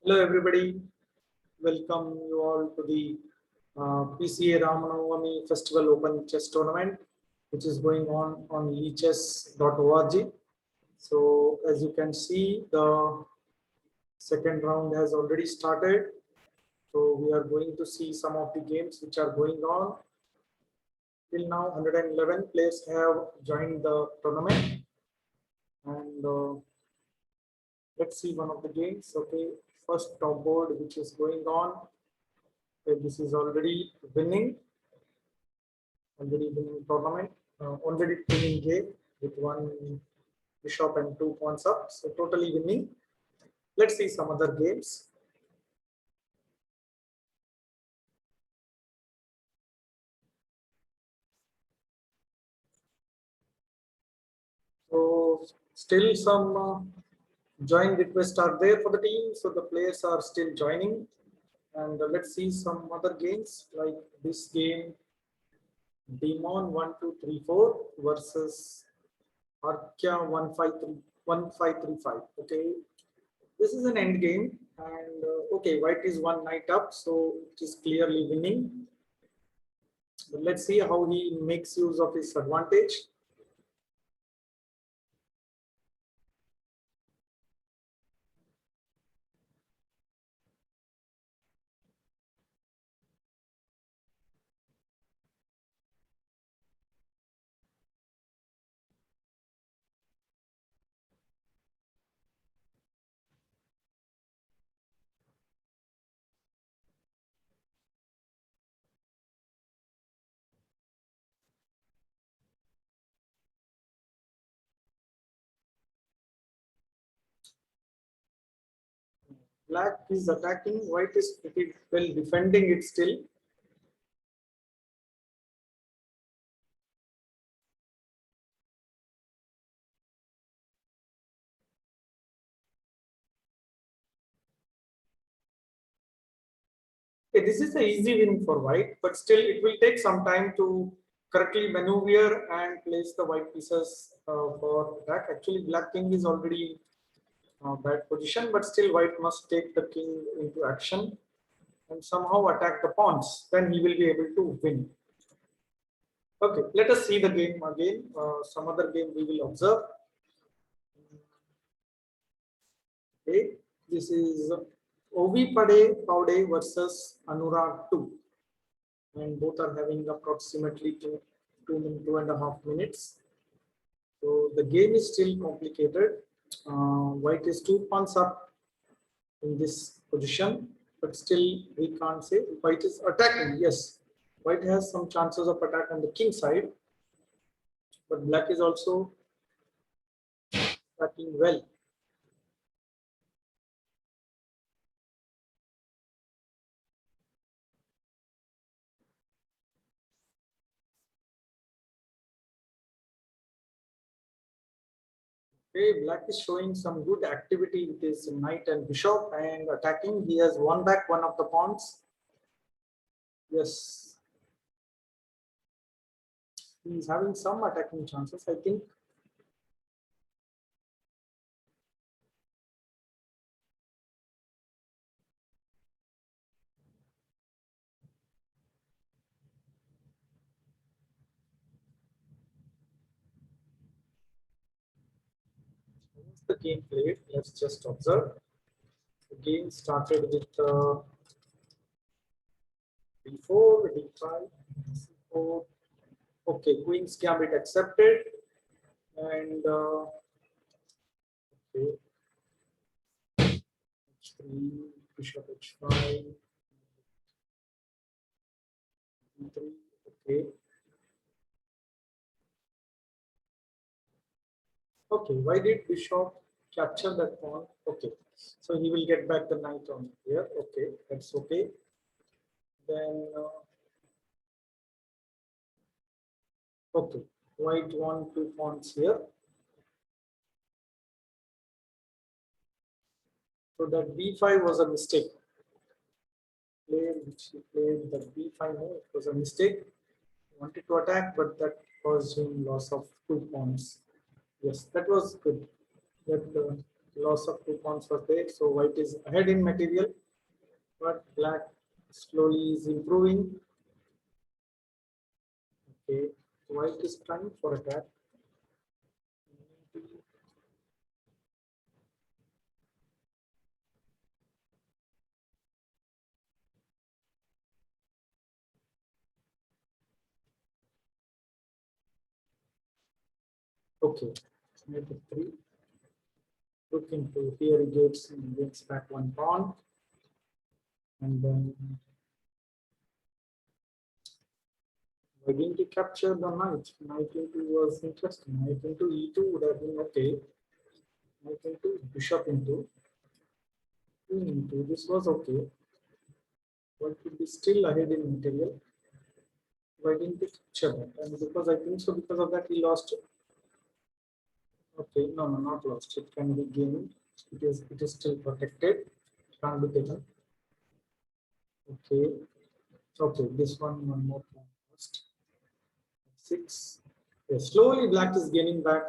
Hello everybody, welcome you all to the PCA Navami Festival Open Chess Tournament, which is going on echess.org. So as you can see, the second round has already started. So we are going to see some of the games which are going on. Till now, 111 players have joined the tournament, and let's see one of the games. Okay, first top board which is going on. Okay, this is already winning tournament, already winning game with one bishop and 2 pawns up. So totally winning. Let's see some other games. So still some join requests are there for the team. So the players are still joining. And let's see some other games like this game, Demon 1234 versus Arkya 1535. Okay, this is an end game, and okay, white is one knight up, so it is clearly winning. But let's see how he makes use of his advantage. Black is attacking, white is pretty well defending it still. Okay, this is an easy win for white, but still it will take some time to correctly maneuver and place the white pieces for attack. Actually, black king is already bad position, but still white must take the king into action and somehow attack the pawns. Then he will be able to win. Okay, let us see the game again. Some other game we will observe. Okay, this is Ovi Paude versus Anurag 2, and both are having approximately 2.5 minutes. So the game is still complicated. White is 2 pawns up in this position, but still we can't say white is attacking. Yes, white has some chances of attack on the king side, but black is also attacking well. Okay, black is showing some good activity with his knight and bishop and attacking. He has won back one of the pawns. Yes, he's having some attacking chances, I think. What's the game played? Let's just observe. The game started with b4, d5, c4. Okay, queen's gambit accepted, and okay, h3, bishop h5, d3. Okay. Okay, why did bishop capture that pawn? Okay, so he will get back the knight on here. Okay, that's okay. Then, okay, white won 2 pawns here. So that b5 was a mistake. Which he played the b5, no, it was a mistake. He wanted to attack, but that caused him loss of 2 pawns. Yes, that was good. That Loss of 2 pawns was there. So white is ahead in material, but black slowly is improving. Okay, white is trying for attack. Okay, knight f3. Look into here, he gets back 1 pawn, and then why didn't he capture the knight? Knight into was interesting. Knight into e2 would have been okay. Knight into bishop into queen into this was okay. One could be still ahead in material. Why didn't he capture that? And because I think so, because of that he lost it. Okay, no, not lost. It can be gained. It is still protected. Can't be taken. Okay. Okay, this one more time first. 6. Yes, slowly black is gaining back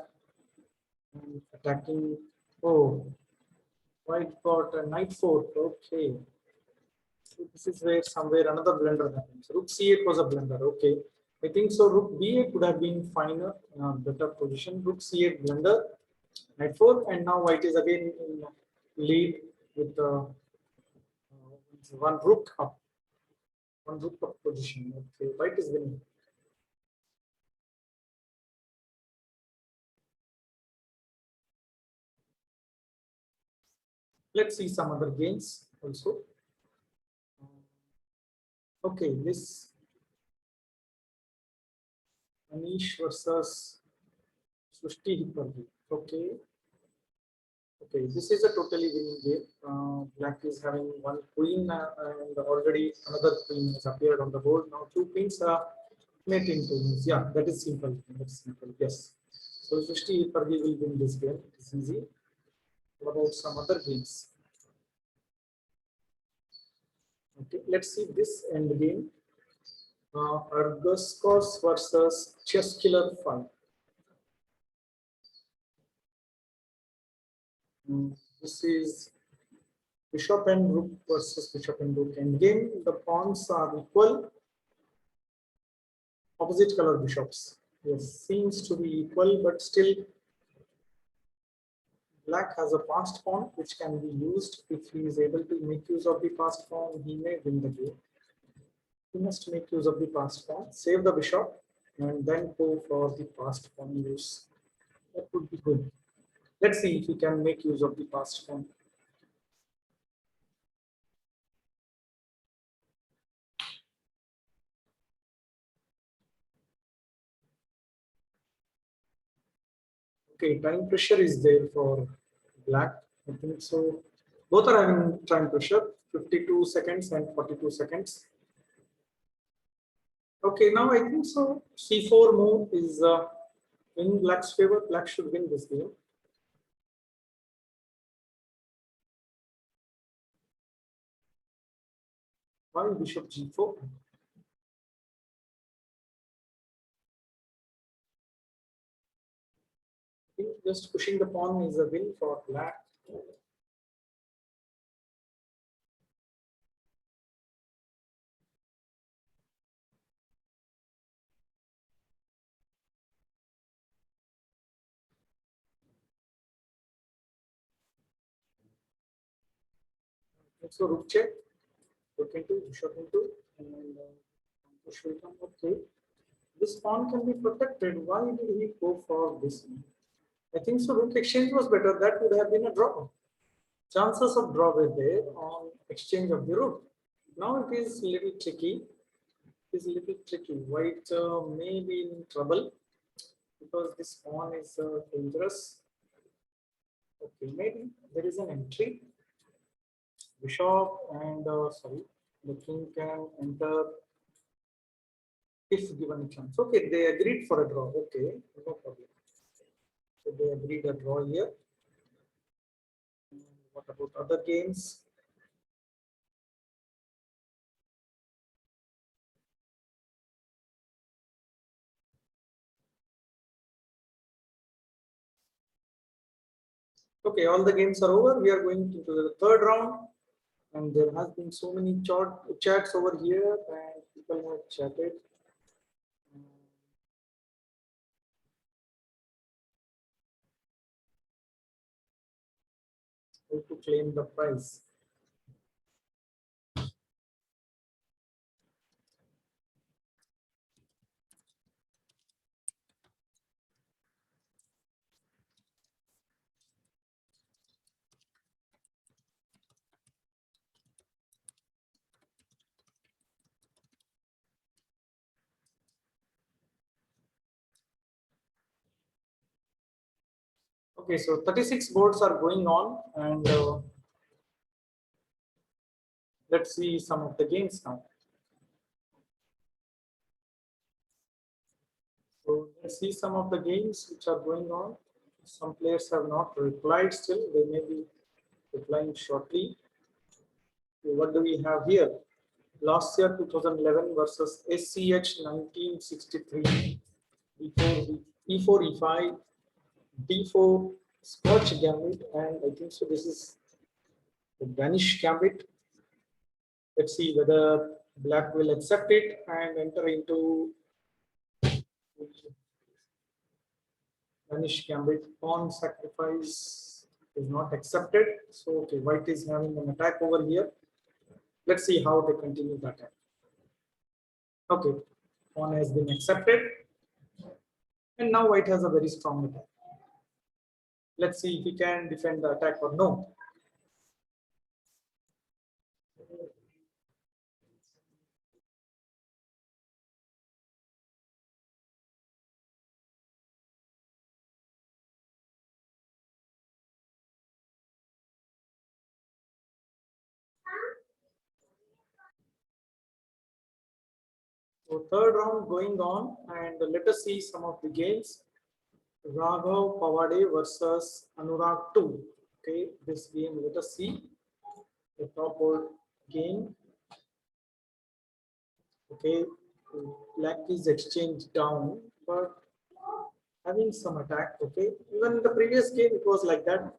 and attacking. Oh, white got a knight 4. Okay. So this is where somewhere another blunder happens. Rook c8 was a blunder. Okay. I think so. Rook b8 would have been finer, better position. Rook c8 blunder, knight 4, and now white is again in lead with one rook up, one rook up position. Okay, white is winning. Let's see some other games also. Okay, this Anish versus Srushti Hippardi. Okay. Okay, this is a totally winning game. Black is having one queen and already another queen has appeared on the board. Now 2 queens are mating queens. Yeah, that is simple. That's simple. Yes. So Srushti Hippardi will win this game. It's easy. What about some other games? Okay, let's see this end game. Argoscos versus Chess Killer 5. This is bishop and rook versus bishop and rook endgame. The pawns are equal, opposite color bishops. Yes, seems to be equal, but still black has a passed pawn which can be used. If he is able to make use of the passed pawn, he may win the game. He must make use of the passed pawn, save the bishop, and then go for the passed pawn use. That would be good. Let's see if he can make use of the passed pawn. Okay, time pressure is there for black. I think so. Both are having time pressure, 52 seconds and 42 seconds. Okay, now I think so. C4 move is in black's favor. Black should win this game. Why bishop G4? I think just pushing the pawn is a win for black. So rook check, rook into, bishop into, and push will come. Okay, this pawn can be protected. Why did he go for this? I think so. Rook exchange was better. That would have been a draw. Chances of draw were there on exchange of the rook. Now it is a little tricky. It is a little tricky. White may be in trouble because this pawn is dangerous. Okay, maybe there is an entry. Bishop and sorry, the king can enter if given a chance. Okay, they agreed for a draw. Okay, no problem. So they agreed a draw here. What about other games? Okay, all the games are over. We are going into the third round, and there has been so many chats over here, and people have chatted. How to claim the prize? Okay, so 36 boards are going on, and let's see some of the games now. So let's see some of the games which are going on. Some players have not replied still. They may be replying shortly. Okay, what do we have here? Last year 2011 versus SCH 1963. E4, E5, D4, Scotch Gambit, and I think so. This is the Danish Gambit. Let's see whether Black will accept it and enter into Danish Gambit. Pawn sacrifice is not accepted. So, okay, White is having an attack over here. Let's see how they continue the attack. Okay, pawn has been accepted. And now White has a very strong attack. Let's see if he can defend the attack or no. So third round going on, and let us see some of the games. Raghav Pawade versus Anurag 2. Okay, this game, let us see the top board game. Okay, Black is exchanged down, but having some attack. Okay, even in the previous game, it was like that.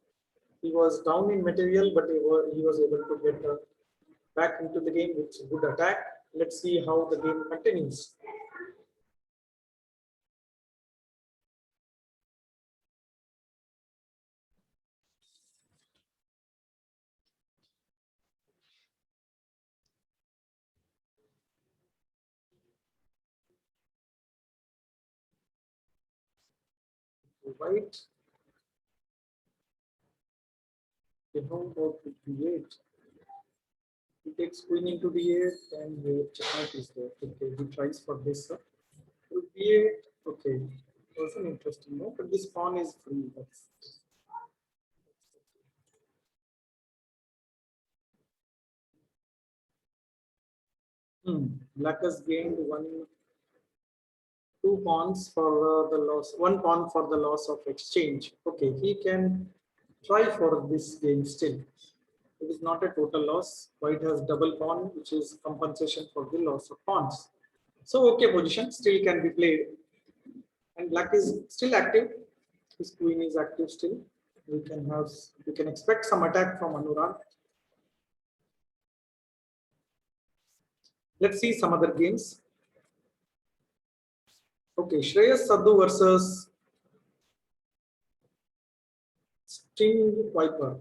He was down in material, but he was able to get back into the game with good attack. Let's see how the game continues. White, the home board to create. He takes queen into d8 and checkmate is there. Okay, he tries for this. To d8, okay, also an interesting move, but this pawn is free. Black has gained two pawns for the loss, one pawn for the loss of exchange. Okay, he can try for this game still. It is not a total loss. White has double pawn, which is compensation for the loss of pawns. So okay, position still can be played, and Black is still active. His queen is active still. We can expect some attack from Anurag. Let's see some other games. Okay, Shreyas Sadhu versus String Viper.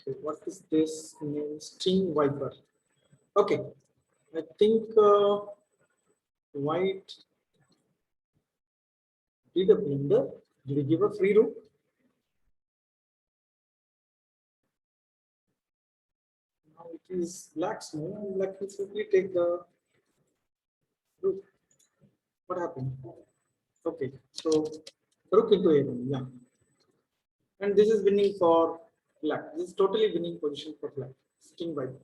Okay, what is this name? String Viper. Okay, I think White did a blunder. Did he give a free rook? Now it is Black's move. Black will simply take the rook. What happened? Okay, so rook into a1. Yeah, and this is winning for Black. This is totally winning position for Black. String Viper.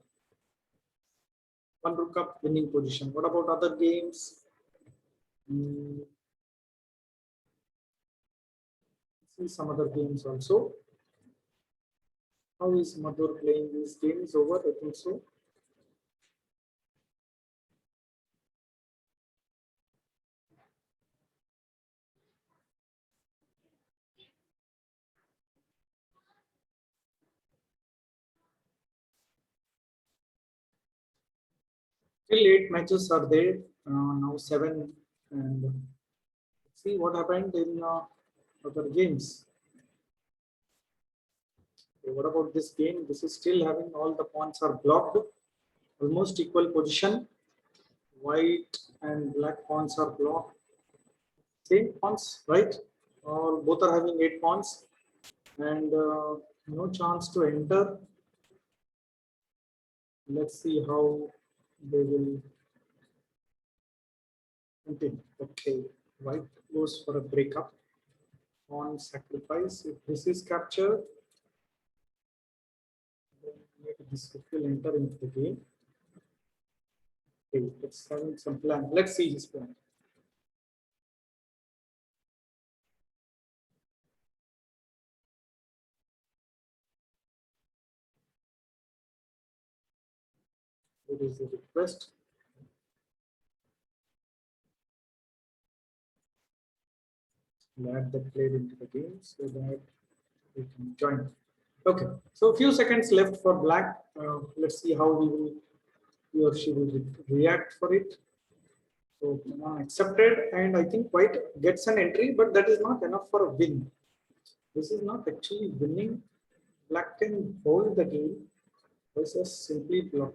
One rook up winning position. What about other games? See some other games also. How is Madhur playing these games over? I think so. Still 8 matches are there. Now 7. And see what happened in other games. Okay, what about this game? This is still having all the pawns are blocked. Almost equal position. White and black pawns are blocked. Same pawns, right? All both are having 8 pawns. And no chance to enter. Let's see how they will continue. Okay, white goes for a breakup on sacrifice. If this is captured, then maybe this will enter into the game. Okay, let's have some plan. Let's see his plan. It is a request. Add that played into the game so that we can join. Okay, so a few seconds left for black. Let's see how he or she will react for it. So accepted, and I think white gets an entry, but that is not enough for a win. This is not actually winning. Black can hold the game versus simply block.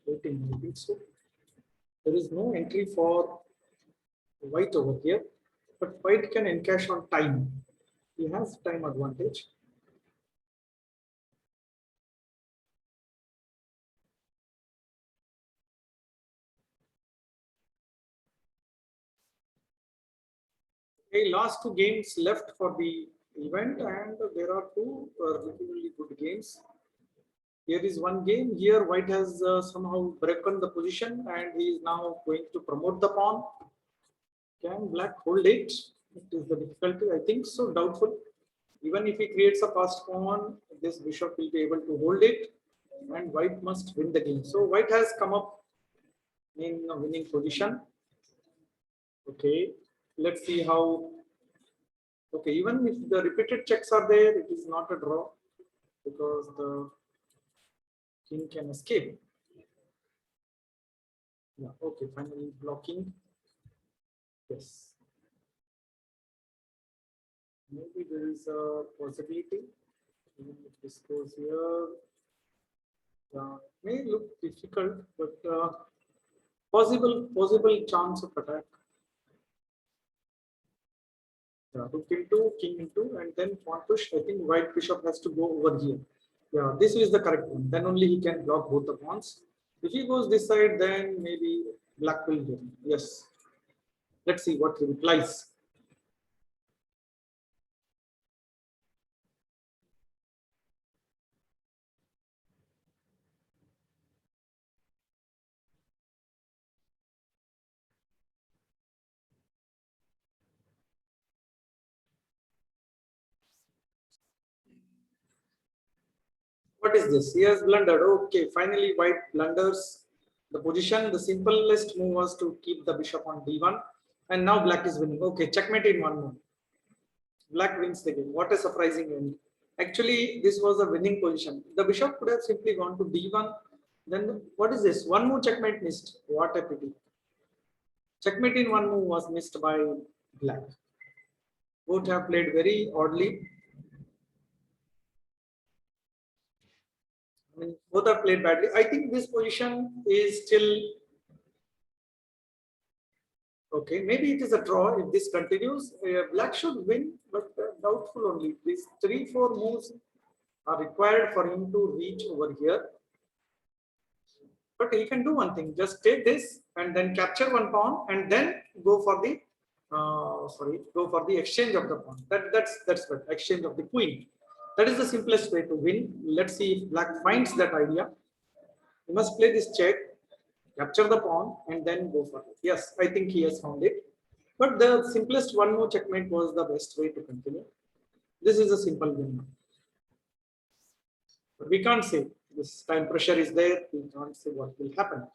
Waiting, I think so. There is no entry for white over here, but white can encash on time. He has time advantage. Okay, last 2 games left for the event, and there are 2 relatively good games. Here is one game. Here white has somehow broken the position, and he is now going to promote the pawn. Can black hold it? It is the difficulty. I think so. Doubtful. Even if he creates a passed pawn, this bishop will be able to hold it, and white must win the game. So white has come up in a winning position. Okay, let's see how. Okay, even if the repeated checks are there, it is not a draw because the king can escape. Yeah, okay, finally blocking. Yes. Maybe there is a possibility. Even if this goes here, may look difficult, but possible chance of attack. Rook into, king into, and then pawn push. I think white bishop has to go over here. Yeah, this is the correct one. Then only he can block both the pawns. If he goes this side, then maybe black will win. Yes. Let's see what he replies. What is this? He has blundered. Okay, finally white blunders the position. The simplest move was to keep the bishop on d1, and now black is winning. Okay, checkmate in one move. Black wins the game. What a surprising end. Actually, this was a winning position. The bishop could have simply gone to d1. Then what is this? One move checkmate missed. What a pity. Checkmate in one move was missed by black. Both have played very oddly. I mean, both are played badly. I think this position is still okay. Maybe it is a draw if this continues. Black should win, but doubtful only. These 3-4 moves are required for him to reach over here. But he can do one thing: just take this and then capture one pawn, and then go for the go for the exchange of the pawn. That's what exchange of the queen. That is the simplest way to win. Let's see if black finds that idea. He must play this check, capture the pawn, and then go for it. Yes, I think he has found it. But the simplest one more checkmate was the best way to continue. This is a simple win. But we can't say this time pressure is there. We can't say what will happen.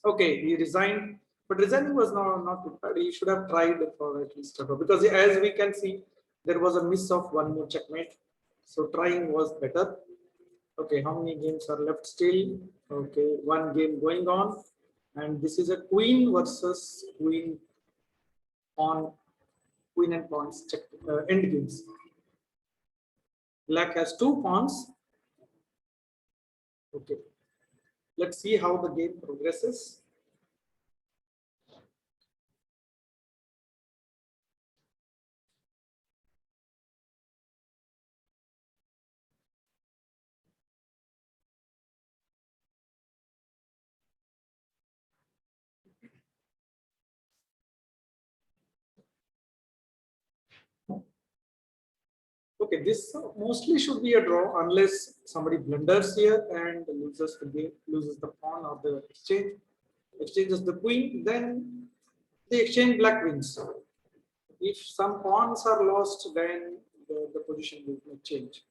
Okay, he resigned, but resigning was not required. He should have tried for at least a draw, because as we can see, there was a miss of one more checkmate. So trying was better. Okay, how many games are left still? Okay, one game going on, and this is a queen versus queen pawn, queen and pawns check end games. Black has two pawns. Okay, let's see how the game progresses. Okay, this mostly should be a draw unless somebody blunders here and loses the game, loses the pawn or the exchange, exchanges the queen, then the exchange black wins. If some pawns are lost, then the position will change.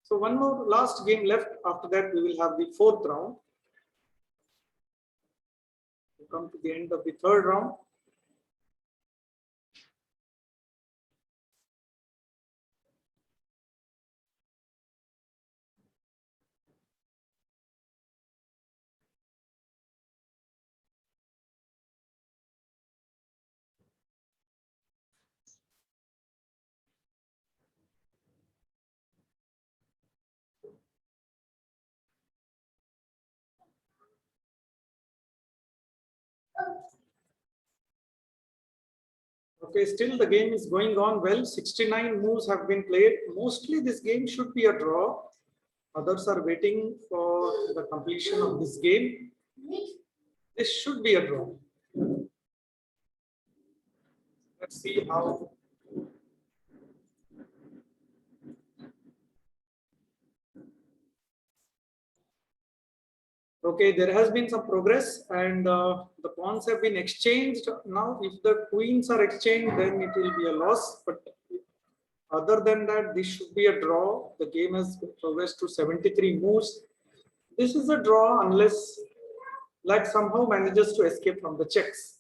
So one more last game left. After that, we will have the fourth round. We come to the end of the third round. Okay, still the game is going on well. 69 moves have been played. Mostly this game should be a draw. Others are waiting for the completion of this game. This should be a draw. Let's see how. Okay, there has been some progress and the pawns have been exchanged. Now, if the queens are exchanged, then it will be a loss. But other than that, this should be a draw. The game has progressed to 73 moves. This is a draw unless Black somehow manages to escape from the checks.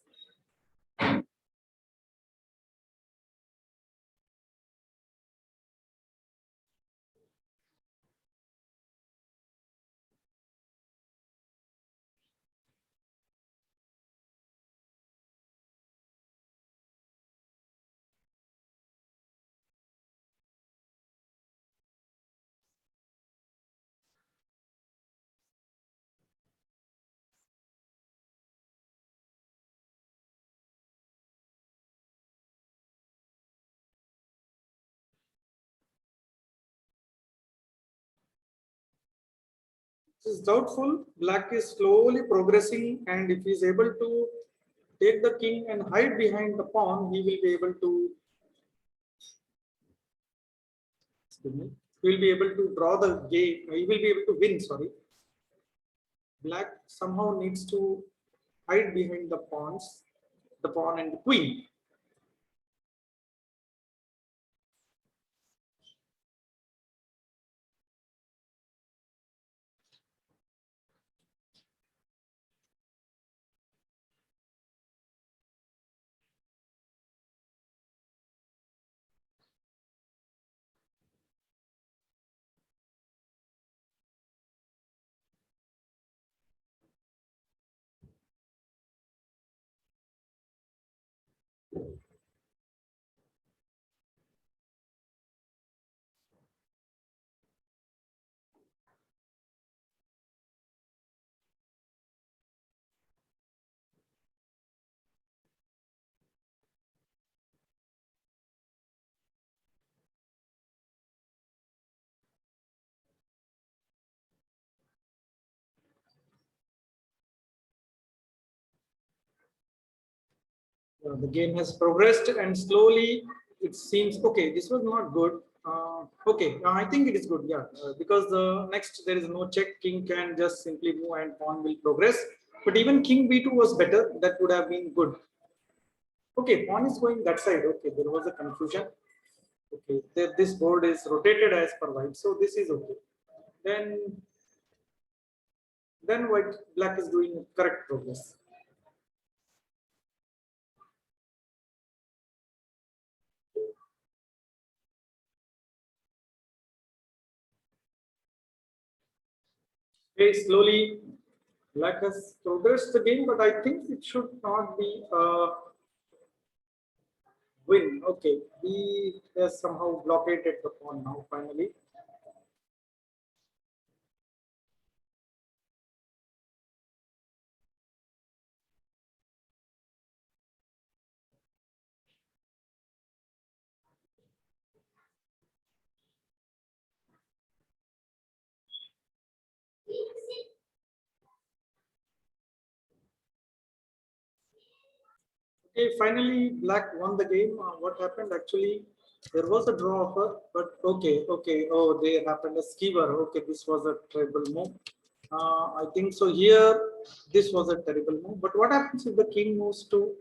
This is doubtful. Black is slowly progressing, and if he is able to take the king and hide behind the pawn, he will be able to. Excuse me. He will be able to draw the game. He will be able to win. Sorry. Black somehow needs to hide behind the pawns, the pawn and the queen. The game has progressed and slowly it seems okay. This was not good. Okay, I think it is good. Yeah, because the next there is no check. King can just simply move and pawn will progress. But even king b2 was better. That would have been good. Okay, pawn is going that side. Okay, there was a confusion. Okay, this board is rotated as per white, so this is okay. Then white black is doing correct progress. Okay, slowly Black has progressed the game, but I think it should not be a win. Okay, he has somehow blockaded the pawn now finally. Okay, finally Black won the game. What happened actually? There was a draw offer, but okay. Oh, there happened a skewer. Okay, this was a terrible move. I think so. Here, this was a terrible move. But what happens if the king moves to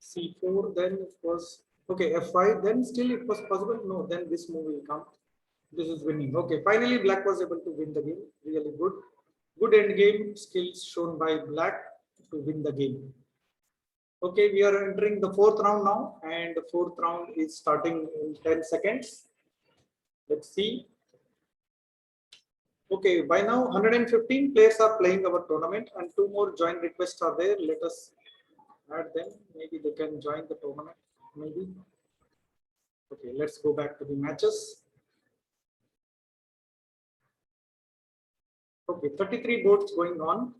c4? Then it was okay. f5. Then still it was possible. No, then this move will come. This is winning. Okay, finally Black was able to win the game. Really good. Good end game skills shown by Black to win the game. Okay, we are entering the fourth round now, and the fourth round is starting in 10 seconds. Let's see. Okay, by now 115 players are playing our tournament, and two more join requests are there. Let us add them. Maybe they can join the tournament. Maybe. Okay, let's go back to the matches. Okay, 33 boards going on.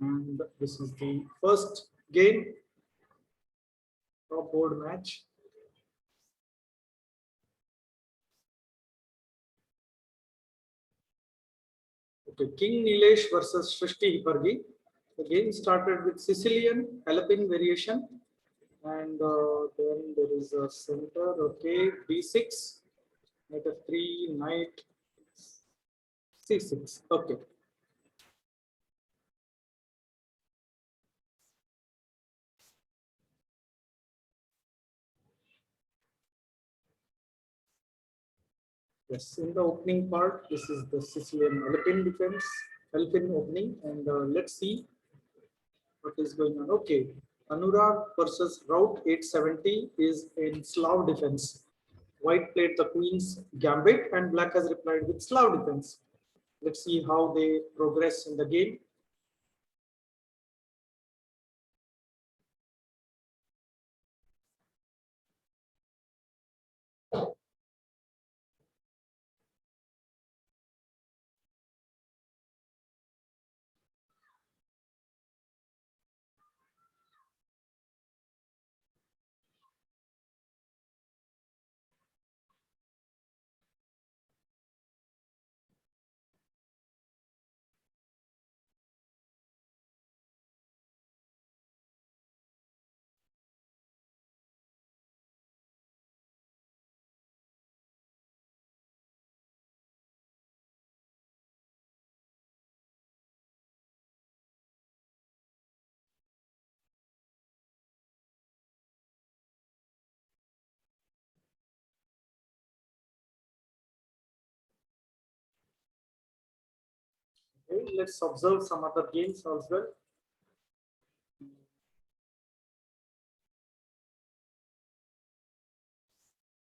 And this is the first game, top board match. Okay, King Nilesh versus Shrishti Hipargi. The game started with Sicilian Alpine variation, and then there is a center. Okay, b6, knight f3, knight c6. Okay. Yes, in the opening part, this is the Sicilian Alpine defense, Alpine opening, and let's see what is going on. Okay, Anurag versus Route 870 is in Slav defense. White played the Queen's Gambit, and Black has replied with Slav defense. Let's see how they progress in the game. Okay, let's observe some other games as well.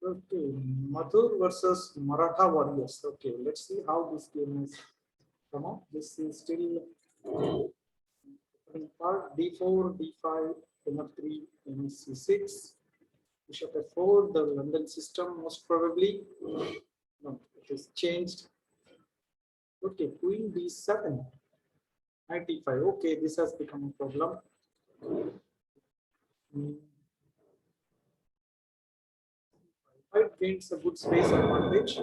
Okay, Madhur versus Maratha Warriors. Okay, let's see how this game is come up. This is still opening part. D4, D5, M3, MC6, Bishop F4. The London system most probably. No, it is changed. Okay, Queen B7, Knight E5. Okay, this has become a problem. Hmm. White gains a good space advantage.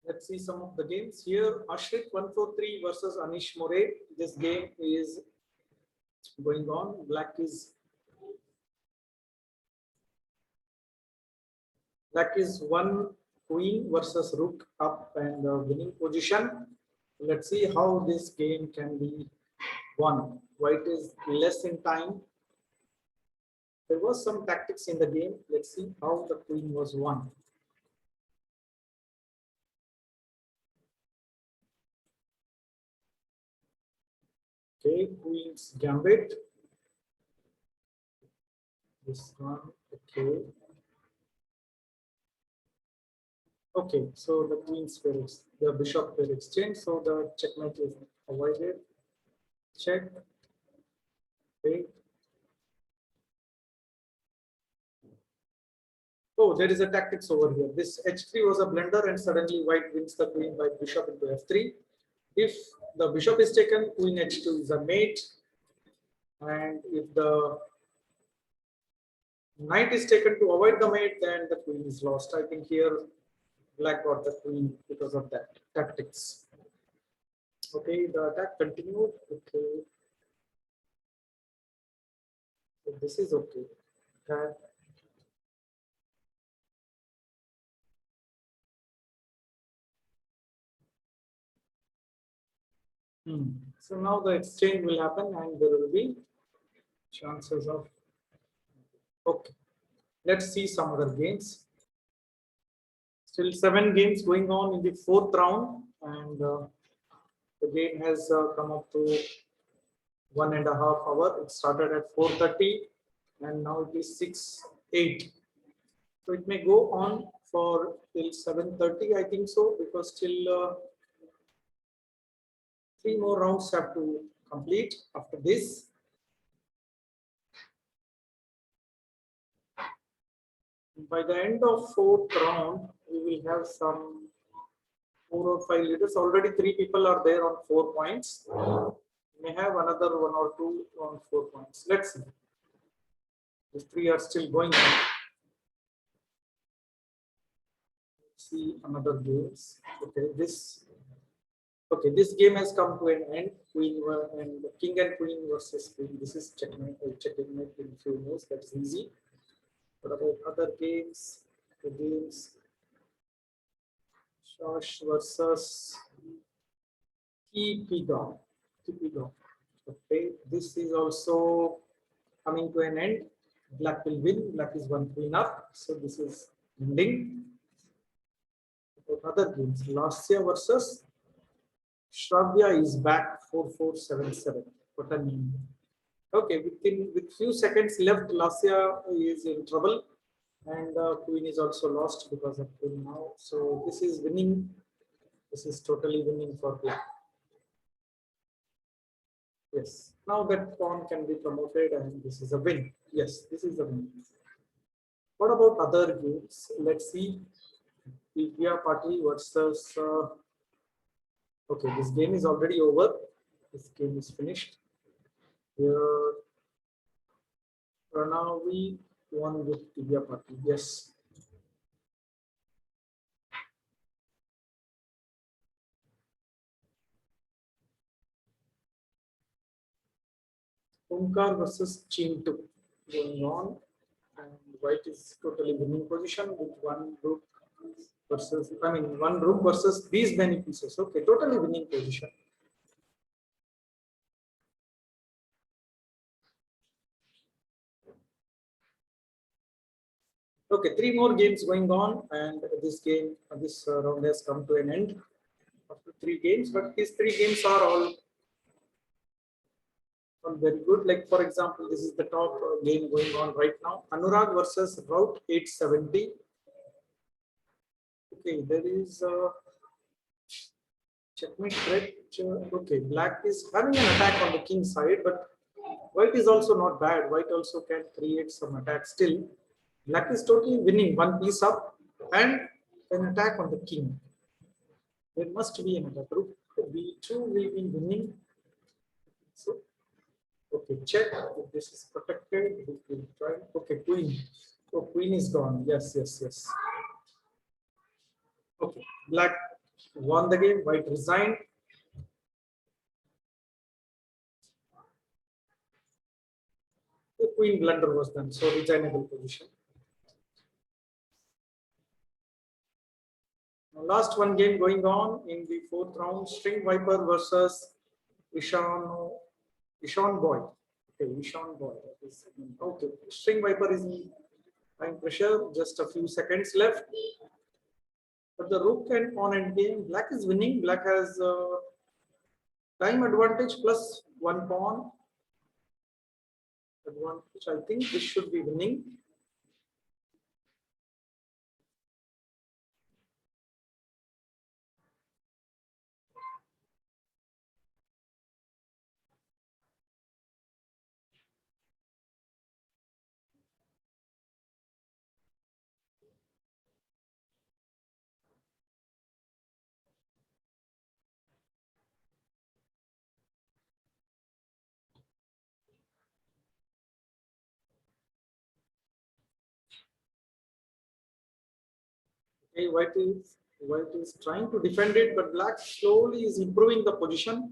Let's see some of the games here. Ashrik 143 versus Anish More. This game is going on. Black is one queen versus rook up and winning position. Let's see how this game can be won. White is less in time. There was some tactics in the game. Let's see how the queen was won. Okay, queen's gambit. This one, okay. Okay, so the queens were the bishop were exchanged, so the checkmate is avoided. Check. Okay. Oh, there is a tactics over here. This h3 was a blunder, and suddenly white wins the queen by bishop into f3. If the bishop is taken, queen h2 is a mate, and if the knight is taken to avoid the mate, then the queen is lost. I think here black got the queen because of that tactics. Okay, the attack continued. Okay, so this is okay. That So now the exchange will happen, and there will be chances of. Okay, let's see some other games. Still 7 games going on in the fourth round, and the game has come up to 1.5 hours. It started at 4:30, and now it is 6:08. So it may go on for till 7:30, I think so, because still 3 more rounds have to complete after this. By the end of fourth round, we will have some 4 or 5 leaders. Already 3 people are there on 4 points. We may have another 1 or 2 on 4 points. Let's see. These 3 are still going on. Let's see another games. This game has come to an end. Queen and king and queen versus queen. This is checkmate. Checkmate in few moves. That's easy. What about other games? The games. Shosh versus Kipigon. Okay, this is also coming to an end. Black will win. Black is 1 queen up. So this is ending. Other games. Lasya versus Shravya is back 4477. What a name. Okay, with few seconds left, Lasya is in trouble, and queen is also lost because of queen now. So this is winning. This is totally winning for black. Yes. Now that pawn can be promoted, and this is a win. Yes, this is a win. What about other games? Let's see. India party versus. Okay, this game is already over. This game is finished. Here, Pranavi won with India party. Yes. Omkar versus Chintu going on, and white is totally winning position with one rook versus, one rook versus these many pieces. Okay, totally winning position. Okay, 3 more games going on, and this round has come to an end after 3 games. But these 3 games are all very good. Like for example, this is the top game going on right now. Anurag versus Route 870. Okay, there is checkmate threat. Okay, black is having an attack on the king side, but white is also not bad. White also can create some attack still. Black is totally winning 1 piece up and an attack on the king. There must be an attack. Rook b2 will be winning. So, okay, check if this is protected. We'll try. Okay, queen. Oh, queen is gone. Yes. Okay, black won the game. White resigned. The queen blunder was done. So resignable position. Now, last one game going on in the fourth round. String Viper versus Ishan Boy. Okay, Ishan Boy. Okay, String Viper is applying pressure. Just a few seconds left. But the rook and pawn end game. Black is winning. Black has time advantage plus 1 pawn. advantage. I think this should be winning. Okay, white is trying to defend it, but black slowly is improving the position.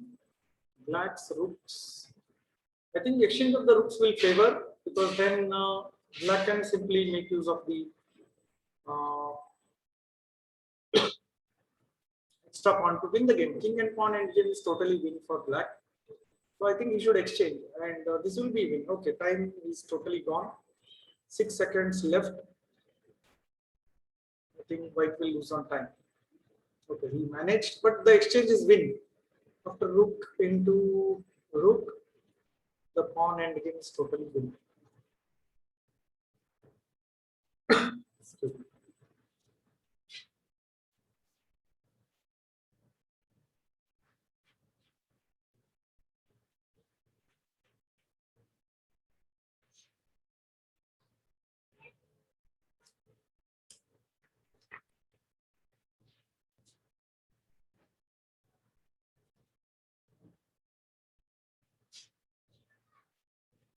Black's rooks. I think exchange of the rooks will favor, because then black can simply make use of the uh, extra pawn to win the game. King and pawn engine is totally win for black. So I think he should exchange, and this will be win. Okay, time is totally gone. 6 seconds left. I think white will lose on time. Okay, he managed, but the exchange is win. After rook into rook, the pawn and game is totally win.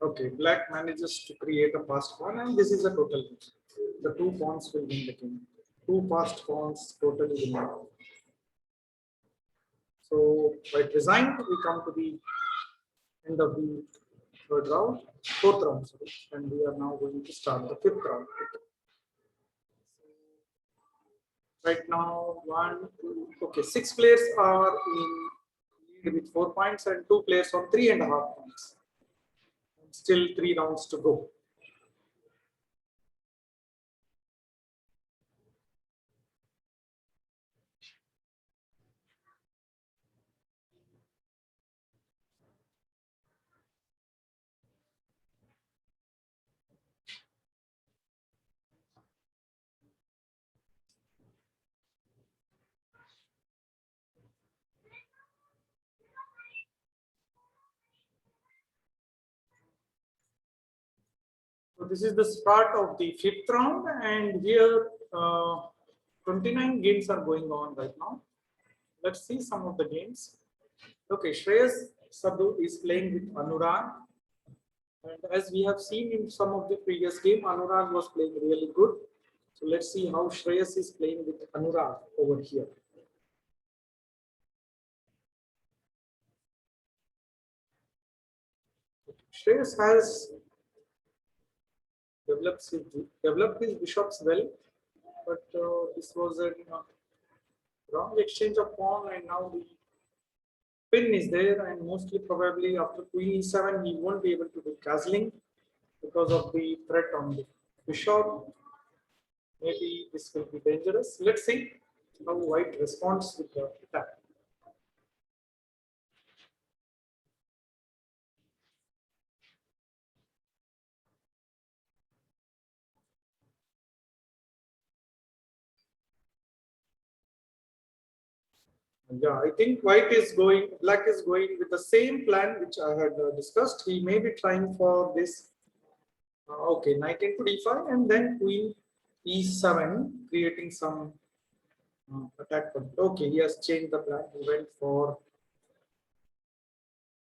Okay, black manages to create a passed pawn, and this is a total win. The two pawns will win the game. Two passed pawns totally win. So white resigned. We come to the end of the third round, fourth round, sorry, and we are now going to start the fifth round. Right now, one, two, okay, 6 players are in lead with 4 points, and 2 players on 3.5 points. Still 3 rounds to go. So this is the start of the fifth round, and here 29 games are going on right now. Let's see some of the games. Okay, Shreyas Sadhu is playing with Anurag. And as we have seen in some of the previous game, Anurag was playing really good. So let's see how Shreyas is playing with Anurag over here. Shreyas has developed his bishops well, but this was a wrong exchange of pawn, and now the pin is there, and mostly probably after queen e7 he won't be able to do castling because of the threat on the bishop. Maybe this will be dangerous. Let's see how white responds with the attack. Yeah, I think black is going with the same plan which I had discussed. He may be trying for this. Okay, knight into d5 and then queen e7, creating some attack point. Okay, he has changed the plan. He went for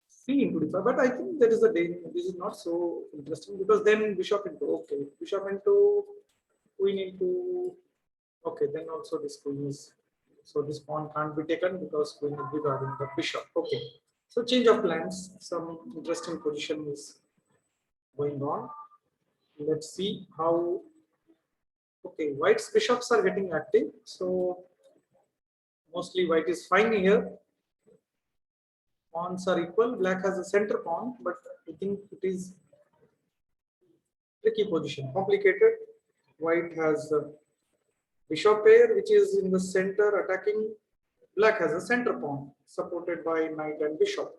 c into d5, but I think there is a danger. This is not so interesting, because then bishop into, okay, bishop into queen into, okay, then also this queen is, so this pawn can't be taken because queen will be guarding the bishop. Okay, so change of plans. Some interesting position is going on. Let's see how. Okay, white's bishops are getting active, so mostly white is fine here. Pawns are equal. Black has a center pawn, but I think it is tricky position, complicated. White has a bishop pair, which is in the center attacking. Black has a center pawn supported by knight and bishop.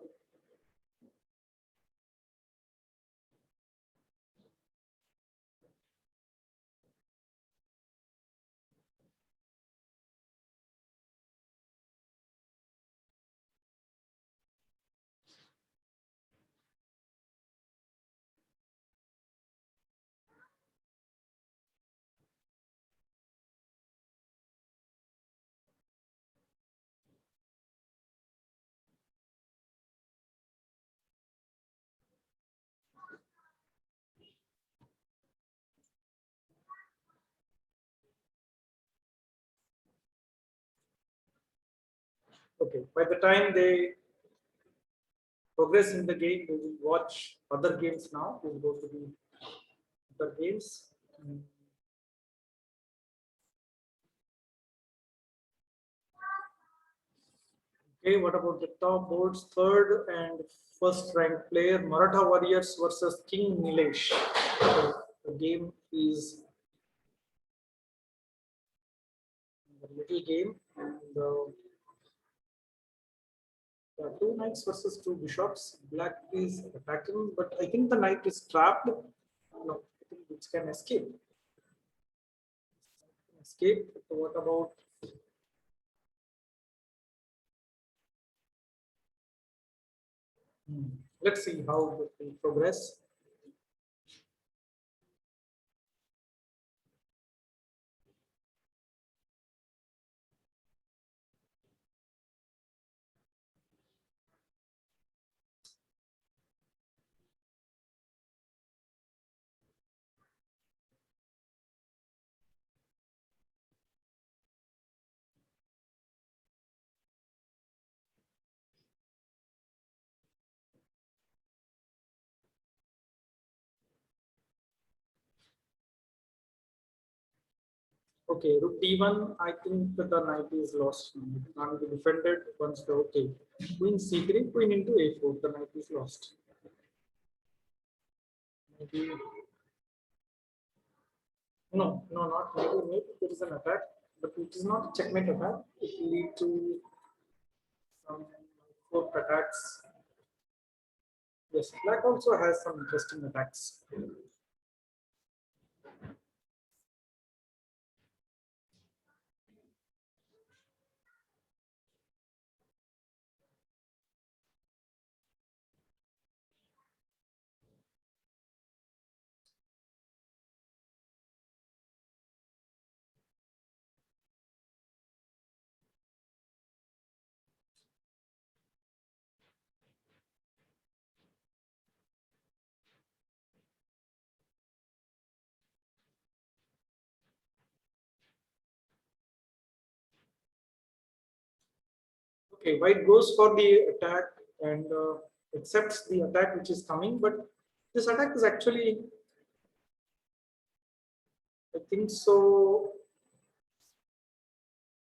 Okay, by the time they progress in the game, we will watch other games now. We'll go to the other games. Okay, what about the top boards? Third and first ranked player, Maratha Warriors versus King Nilesh. Okay, the game is a little game, and two knights versus two bishops. Black is attacking, but I think the knight is trapped. No, I think it can escape. Escape. What about? Let's see how it will progress. Okay, rook d1. I think the knight is lost. It can't be defended once the okay. Queen c3, queen into a4. The knight is lost. Maybe no, not maybe. Maybe there is an attack, but it is not a checkmate attack. It will lead to some fork attacks. Yes, black also has some interesting attacks. Okay, white goes for the attack and accepts the attack which is coming, but this attack is actually, I think so,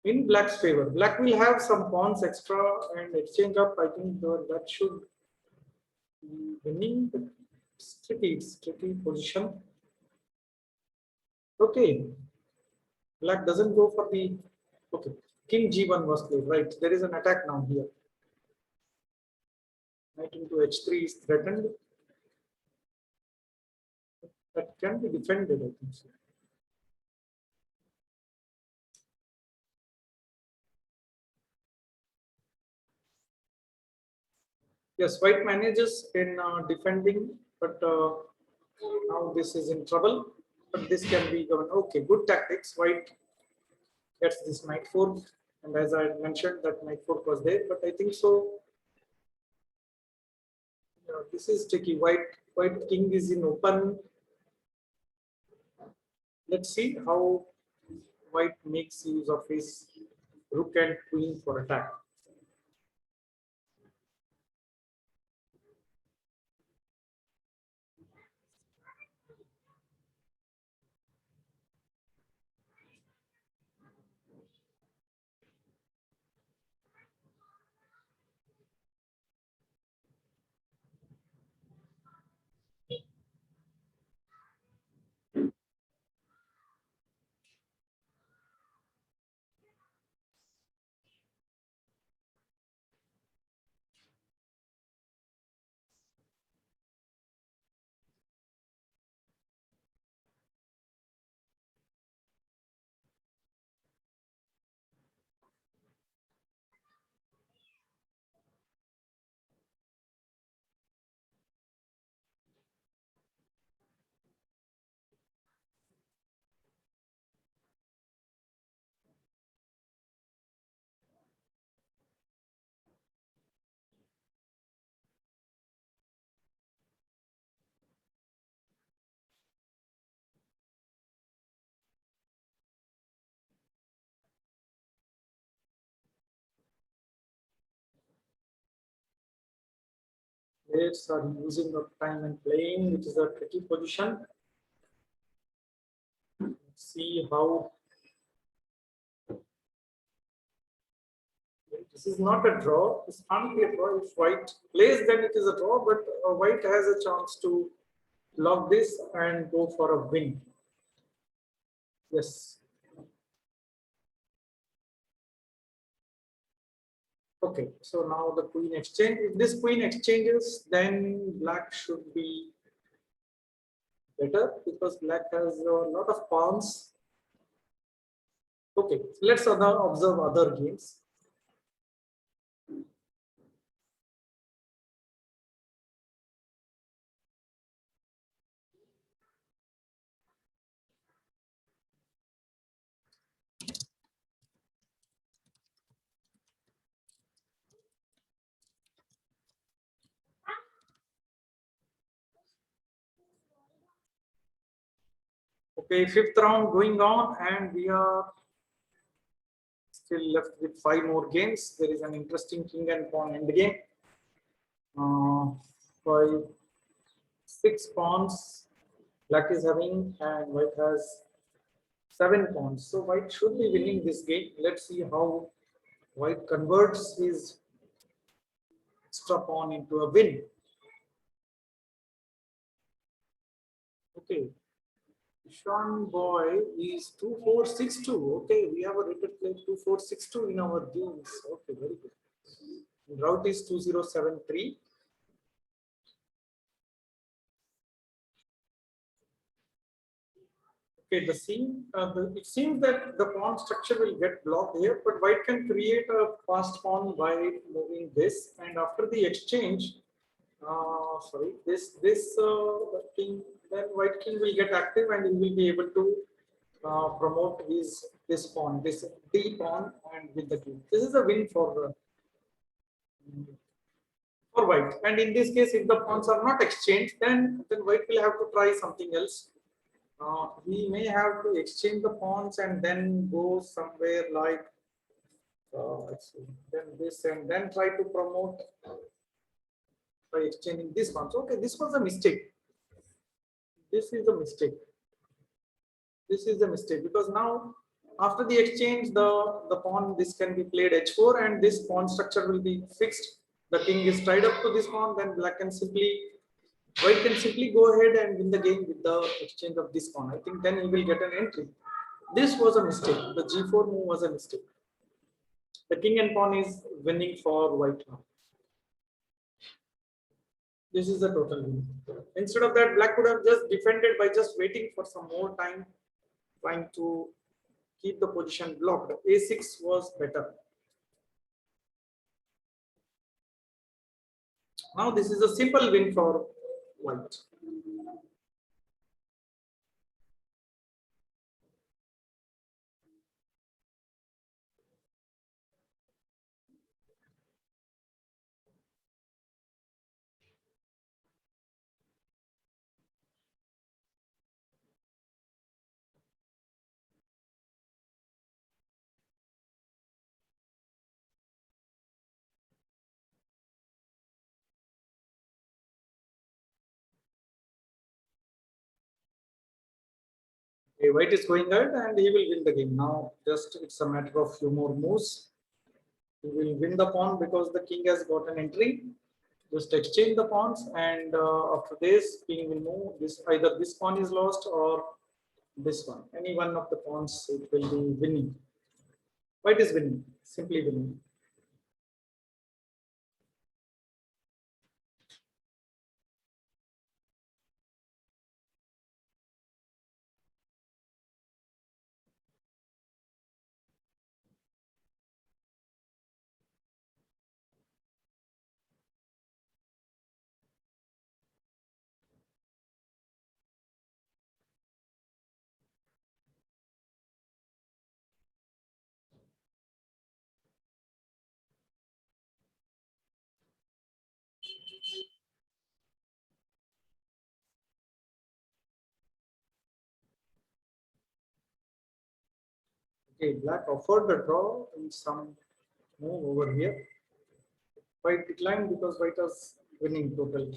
in black's favor. Black will have some pawns extra and exchange up. I think that should be winning. But it's tricky position. Okay, black doesn't go for the. Okay, king g1 was played. Right, there is an attack now here. Knight into h3 is threatened. That can be defended, I think so. Yes, white manages in defending, but now this is in trouble. But this can be governed. Okay, good tactics. White gets this knight fork, and as I mentioned, that knight fork was there. But I think so. This is tricky. White king is in open. Let's see how white makes use of his rook and queen for attack. Players are using the time and playing, which is a tricky position. See how this is not a draw. This can't be a draw. If white plays, then it is a draw. But white has a chance to lock this and go for a win. Yes. Okay. So now the queen exchange. If this queen exchanges, then black should be better because black has a lot of pawns. Okay. Let's observe other games. Okay, fifth round going on, and we are still left with 5 more games. There is an interesting king and pawn end game. 5, 6 pawns black is having, and white has 7 pawns. So white should be winning this game. Let's see how white converts his extra pawn into a win. Okay, Sean Boy is 2462. Okay, we have a rated play 2462 in our games. Okay, very good. Route is 2073. Okay, it seems that the pawn structure will get blocked here, but white can create a fast pawn by moving this, and after the exchange, king, then white king will get active, and he will be able to promote this pawn, this D pawn, and with the king. This is a win for white. And in this case, if the pawns are not exchanged, then white will have to try something else. We may have to exchange the pawns and then go somewhere like then this, and then try to promote by exchanging this pawn. So, okay, this was a mistake. This is a mistake. This is a mistake because now after the exchange, the pawn, this can be played h4, and this pawn structure will be fixed. The king is tied up to this pawn, then white can simply go ahead and win the game with the exchange of this pawn. I think then he will get an entry. This was a mistake. The g4 move was a mistake. The king and pawn is winning for white now. This is the total win. Instead of that, black could have just defended by just waiting for some more time, trying to keep the position blocked. A6 was better. Now this is a simple win for white. Okay, white is going ahead and he will win the game. Now just it's a matter of few more moves. He will win the pawn because the king has got an entry. Just exchange the pawns, and after this, king will move. Either this pawn is lost or this one. Any one of the pawns, it will be winning. White is winning, simply winning. Okay, black offered the draw in some move over here. White declined because white was winning total.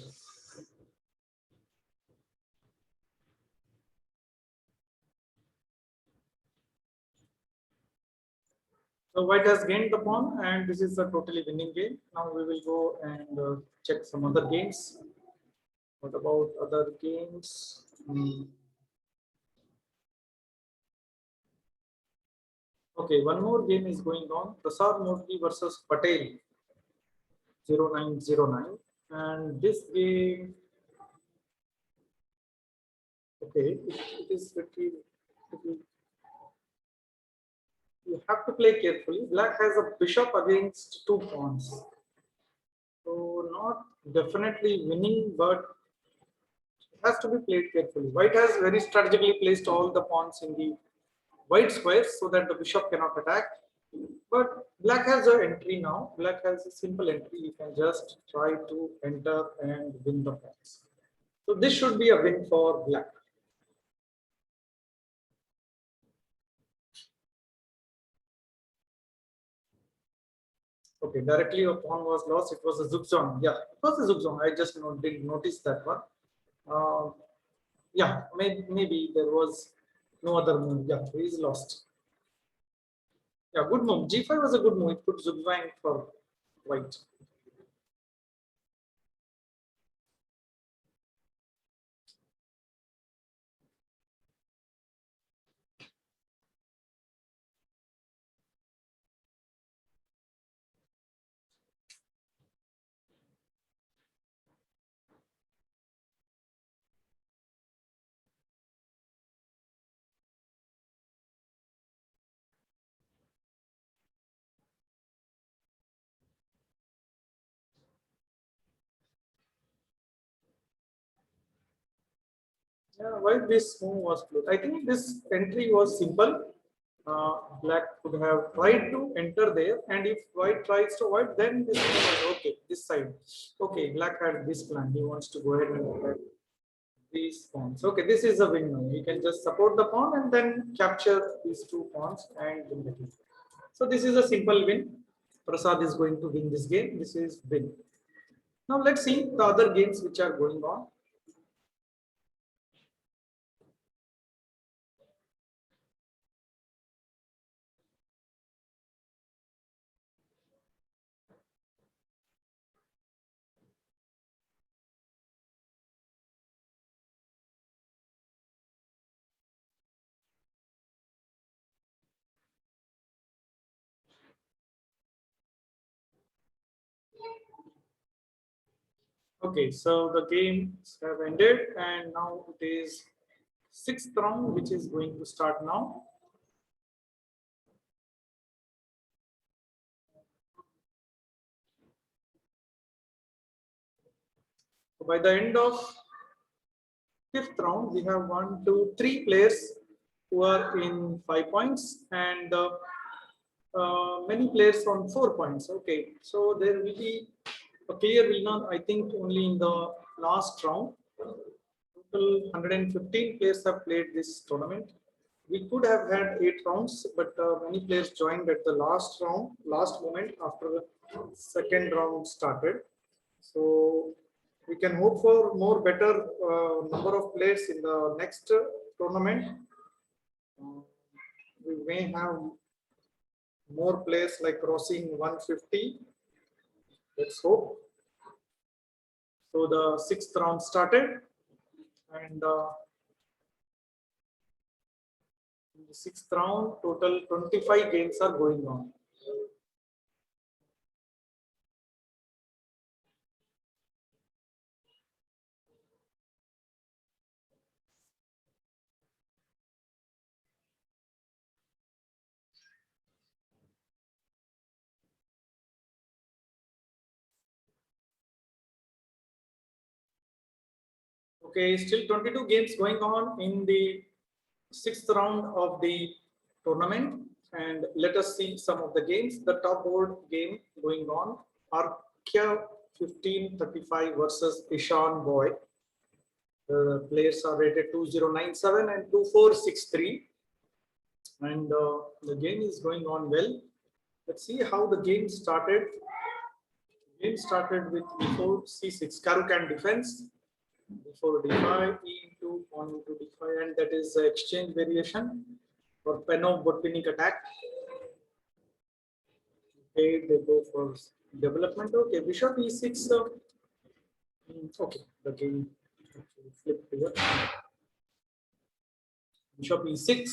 So white has gained the pawn, and this is a totally winning game. Now we will go and check some other games. What about other games? Okay, one more game is going on. Prasad Murthy versus Patel, 0909. And this game, okay, it is little, you have to play carefully. Black has a bishop against two pawns. So not definitely winning, but it has to be played carefully. White has very strategically placed all the pawns in the white squares so that the bishop cannot attack. But black has an entry now. Black has a simple entry. You can just try to enter and win the pawns. So this should be a win for black. Okay, directly a pawn was lost. It was a zugzwang. Yeah, it was a zugzwang. I just didn't notice that one. Yeah, maybe there was no other move. Yeah, he is lost. Yeah, good move. G5 was a good move. It put zugzwang for white. Yeah, why this move was played? I think this entry was simple. Black could have tried to enter there, and if white tries to avoid, then this move was okay. This side, okay. Black had this plan. He wants to go ahead and attack these pawns. Okay, this is a win now. You can just support the pawn and then capture these two pawns and win the game. So this is a simple win. Prasad is going to win this game. This is win. Now let's see the other games which are going on. Okay, so the games have ended and now it is sixth round which is going to start now. So by the end of fifth round, we have 1, 2, 3 players who are in 5 points and many players on 4 points. Okay, so there will be a clear winner, I think, only in the last round. Total 115 players have played this tournament. We could have had 8 rounds, but many players joined at the last round, last moment after the second round started. So we can hope for more better number of players in the next tournament. We may have more players like crossing 150. Let's hope. So the sixth round started, and in the sixth round, total 25 games are going on. Okay, still 22 games going on in the sixth round of the tournament, and let us see some of the games. The top board game going on, Arkia 1535 versus Ishan Boy. The players are rated 2097 and 2463, and the game is going on well. Let's see how the game started. The Game started with before c6, Karukan defense, before d5, e into pawn into d5, and that is the exchange variation for Penov Botvinnik attack. Okay, they go for development. Okay, bishop e6. Okay, the game flipped here. Bishop e6.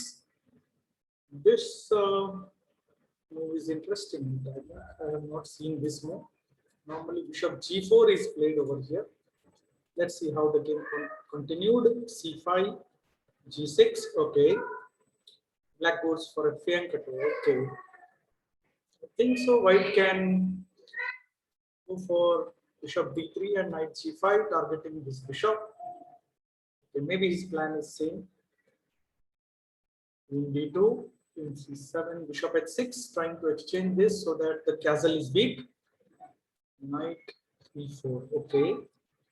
This move is interesting. I have not seen this move. Normally, bishop g4 is played over here. Let's see how the game continued. c5, g6. Okay. Black goes for a fianchetto. Okay. I think so. White can go for bishop d3 and knight g5, targeting this bishop. Okay, maybe his plan is same. In d2, in c7, bishop h6, trying to exchange this so that the castle is weak. Knight e4. Okay.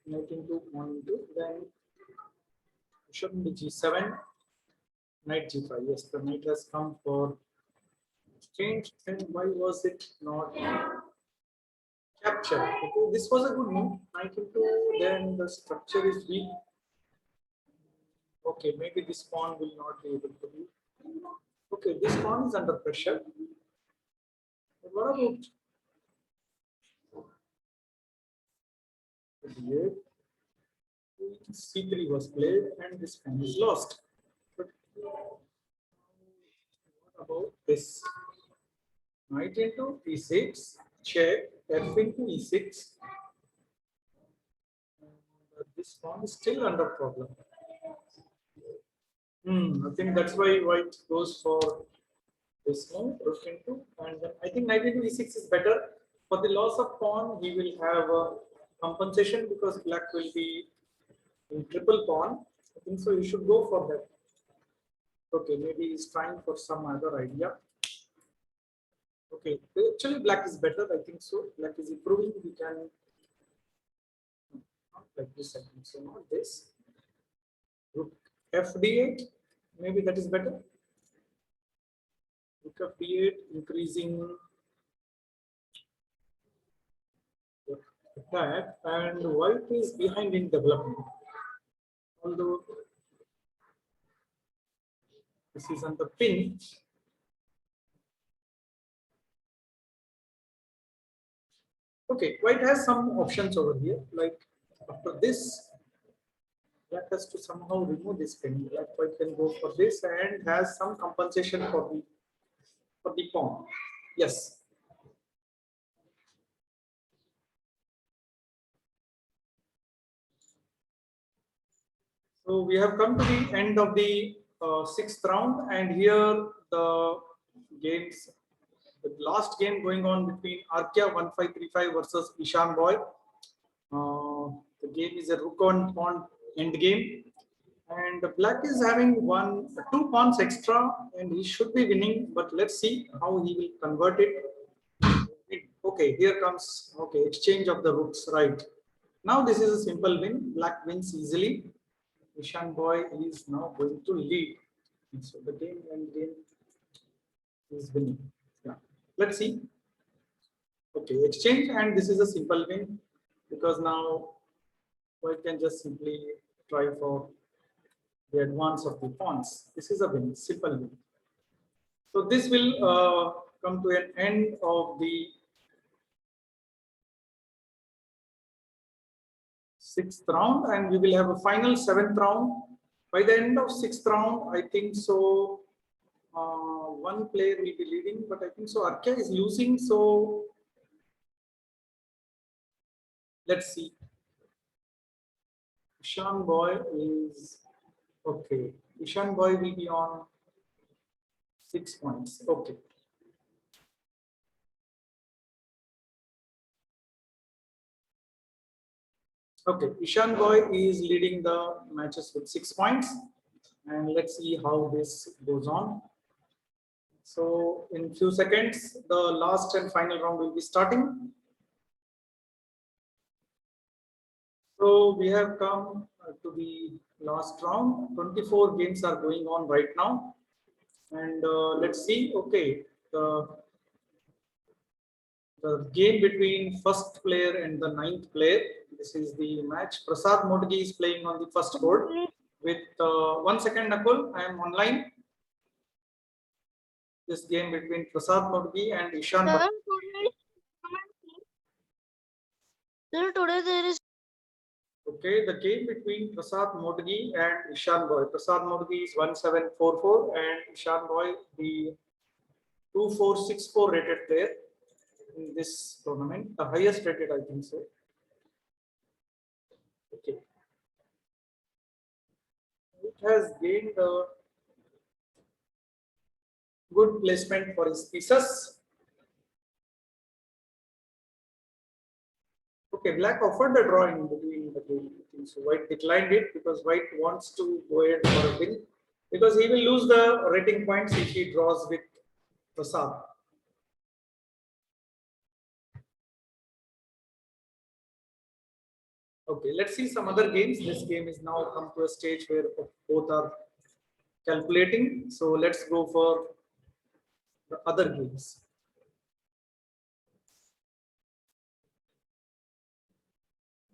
Knight into one into, then bishop into g7, knight g5. Yes, the knight has come for exchange. And why was it not captured? Okay, this was a good move. Knight into, then the structure is weak. Okay, maybe this pawn will not be able to be. Okay, this pawn is under pressure. But what about d8? c3 was played and this pawn is lost. But what about this? Knight into e6, check, f into e6. This pawn is still under problem. I think that's why white goes for this move, rook into, and then I think knight into e6 is better. For the loss of pawn, he will have a compensation because black will be in triple pawn. I think so. You should go for that. Okay, maybe he's trying for some other idea. Okay, actually black is better. I think so. Black is improving. We can not like this. I think so. Not this. Rook f d8. Maybe that is better. Rook f d8, increasing attack, and white is behind in development. Although this is on the pin. Okay, white has some options over here. Like after this, black has to somehow remove this pin. Black white can go for this and has some compensation for the pawn. Yes. So we have come to the end of the sixth round, and here the games, the last game going on between Arkia 1535 versus Ishan Boy. The game is a rook on pawn end game, and black is having two pawns extra, and he should be winning. But let's see how he will convert it. Okay, here comes exchange of the rooks. Right now, this is a simple win. Black wins easily. Ishan Boy is now going to lead. And so the game is winning. Yeah. Let's see. Okay, exchange, and this is a simple win because now White can just simply try for the advance of the pawns. This is a win, simple win. So this will come to an end of the sixth round, and we will have a final seventh round. By the end of sixth round, I think so. One player will be leading, but I think so. Arkia is losing, so let's see. Ishan Boy is okay. Ishan Boy will be on 6 points. Okay. Okay, Ishan Boy is leading the matches with 6 points, and let's see how this goes on. So in few seconds, the last and final round will be starting. So we have come to the last round. 24 games are going on right now, and let's see. Okay, the the game between first player and the ninth player. This is the match. Prasad Modgi is playing on the first board with 1 second, Nakul. I am online. This game between Prasad Modgi and Ishan. Sir, today there is. Okay, the game between Prasad Modgi and Ishan Boy. Prasad Modgi is 1744 and Ishan Boy the 2464 rated player in this tournament, the highest rated, I think so. Okay. It has gained a good placement for his pieces. Okay, black offered a draw in between the game. So white declined it because white wants to go ahead for a win because he will lose the rating points if he draws with Prasad. Okay, let's see some other games. This game is now come to a stage where both are calculating. So let's go for the other games.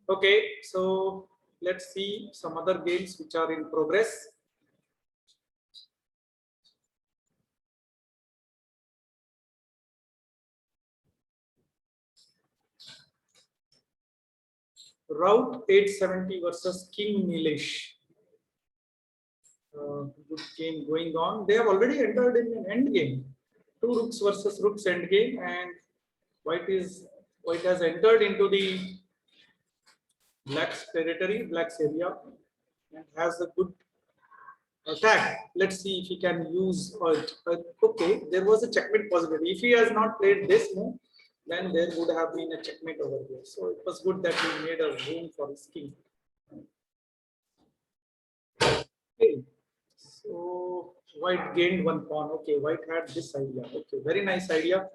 Okay, so let's see some other games which are in progress. Route 870 versus King Nilesh. Good game going on. They have already entered in an end game. Two rooks versus rooks end game, and white has entered into the black's territory, black's area, and has a good attack. Let's see if he can use it. Okay, there was a checkmate possibility. If he has not played this move, then there would have been a checkmate over here. So it was good that he made a room for his king. Okay, so white gained one pawn. Okay, white had this idea. Okay, very nice idea.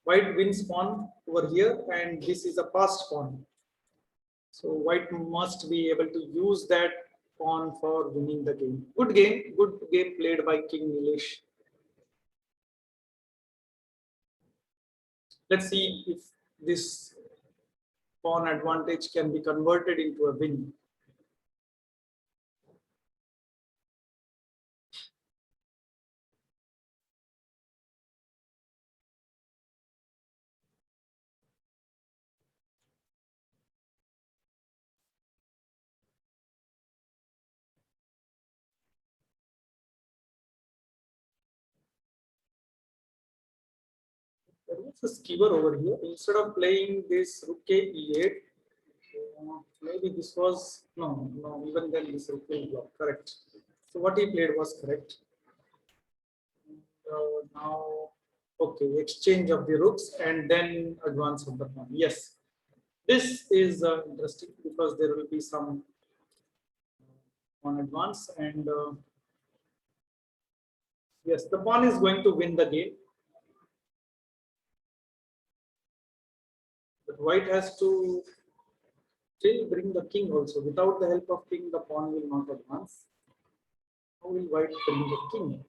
White wins pawn over here, and this is a passed pawn. So white must be able to use that pawn for winning the game. Good game played by King Nilesh. Let's see if this pawn advantage can be converted into a win. There was a skewer over here. Instead of playing this rook e8, maybe this was no. Even then, this rook will block. Correct. So what he played was correct. Now, okay, exchange of the rooks and then advance of the pawn. Yes, this is interesting because there will be some pawn advance, and yes, the pawn is going to win the game. But white has to still bring the king also. Without the help of king, the pawn will not advance. How will white bring the king?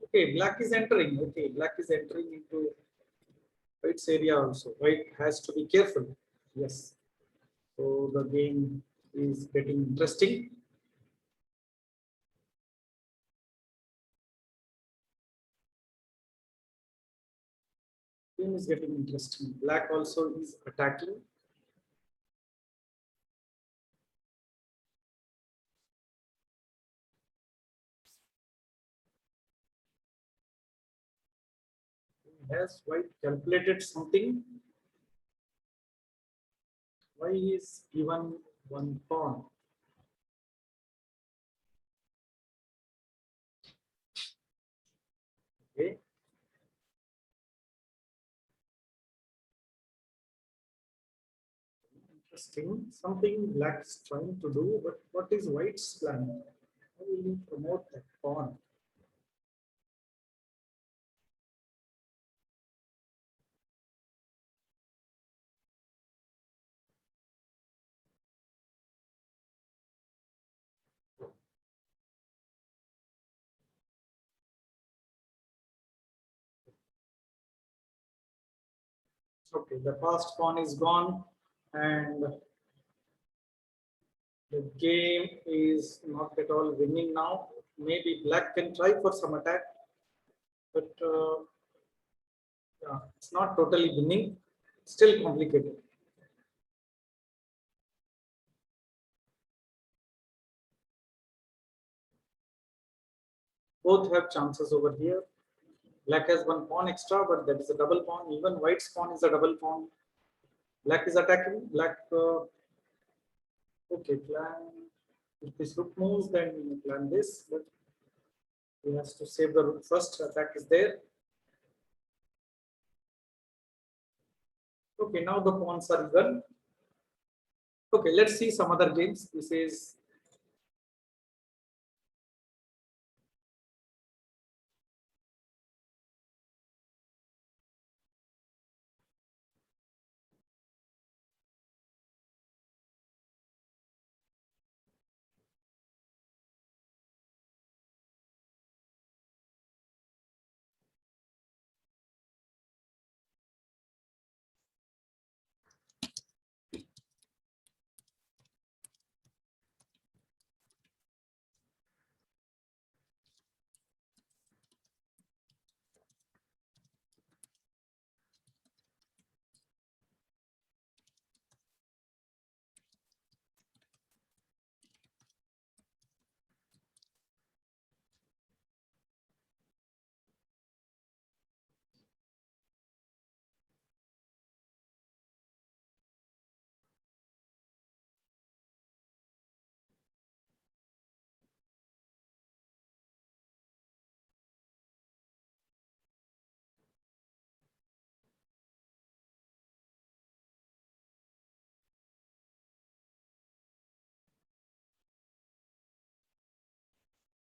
Okay, black is entering. Okay, black is entering into white's area also. White has to be careful. Yes. So the game is getting interesting. Game is getting interesting. Black also is attacking. Has white calculated something? Why is given one pawn? Okay. Interesting. Something black is trying to do, but what is white's plan? How will he promote that pawn? Okay, the first pawn is gone, and the game is not at all winning now. Maybe black can try for some attack, but yeah, it's not totally winning. Still complicated. Both have chances over here. Black has one pawn extra, but that is a double pawn. Even white's pawn is a double pawn. Black is attacking. Black, okay, plan. If this rook moves, then we plan this. But he has to save the rook first. Attack is there. Okay, now the pawns are even. Okay, let's see some other games. This is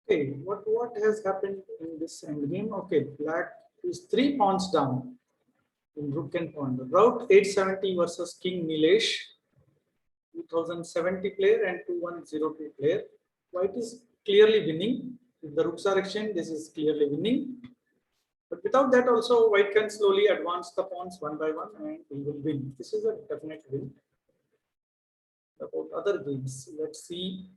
okay. What has happened in this end game? Okay, black is 3 pawns down in rook and pawn. Route 870 versus King Nilesh, 2070 player and 2102 player. White is clearly winning. If the rooks are exchanged, this is clearly winning. But without that, also white can slowly advance the pawns one by one, and he will win. This is a definite win. About other games, let's see.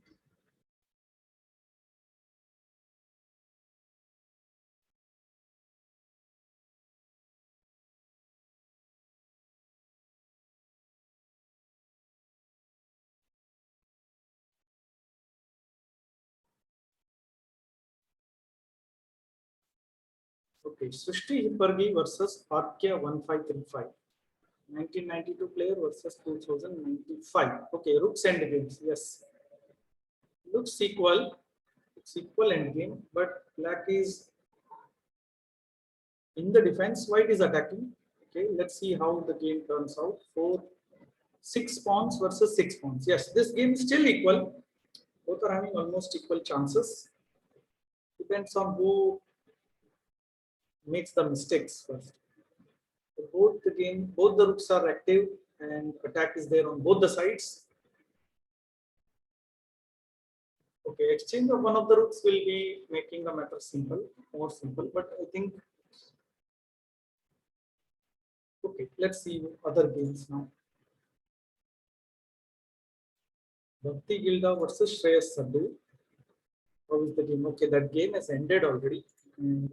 Okay, Srishti Hippargi versus Arkya 1535. 1992 player versus 2095. Okay, rooks end games. Yes, looks equal. It's equal end game, but black is in the defense. White is attacking. Okay, let's see how the game turns out. 6 pawns versus 6 pawns. Yes, this game is still equal. Both are having almost equal chances. Depends on who makes the mistakes first. So both the rooks are active and attack is there on both the sides. Okay, exchange of one of the rooks will be making the matter more simple, but I think, okay, let's see other games now. Bhakti Gilda versus Shreyas Sadhu. How is the game? Okay, that game has ended already. And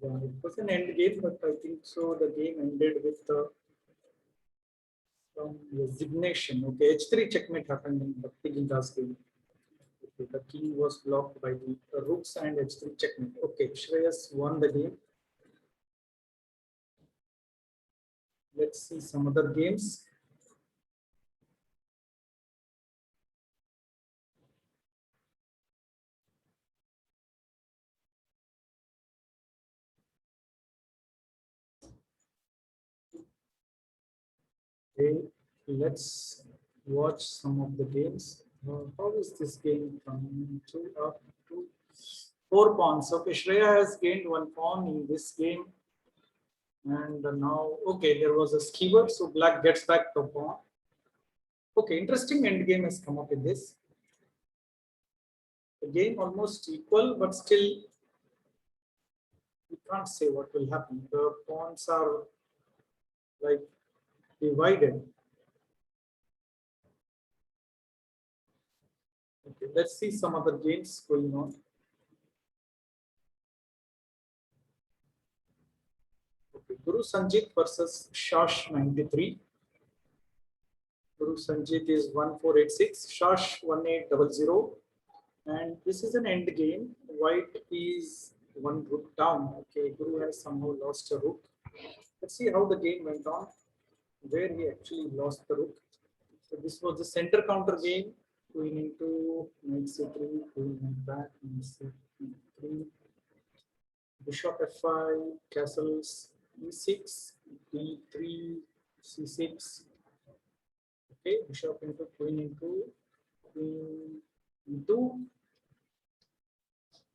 yeah, it was an end game, but I think so. The game ended with some resignation. Okay, H3 checkmate happened in Bhakti Gilda's game. Okay, the king was blocked by the rooks and H3 checkmate. Okay, Shreyas won the game. Let's see some other games. Okay, let's watch some of the games. How is this game coming to up to 4 pawns? Okay, Shreya has gained 1 pawn in this game. And now, okay, there was a skewer, so black gets back the pawn. Okay, interesting end game has come up in this. The game almost equal, but still we can't say what will happen. The pawns are like divided. Okay, let's see some other games going on. Okay, Guru Sanjit versus Shash 93. Guru Sanjit is 1486, Shash 1800. And this is an end game. White is one rook down. Okay, Guru has somehow lost a rook. Let's see how the game went on, where he actually lost the rook. So this was the center counter game. Queen into knight c3, queen went back, knight c3, bishop f5, castles e6, d3, c6. Okay, bishop into queen into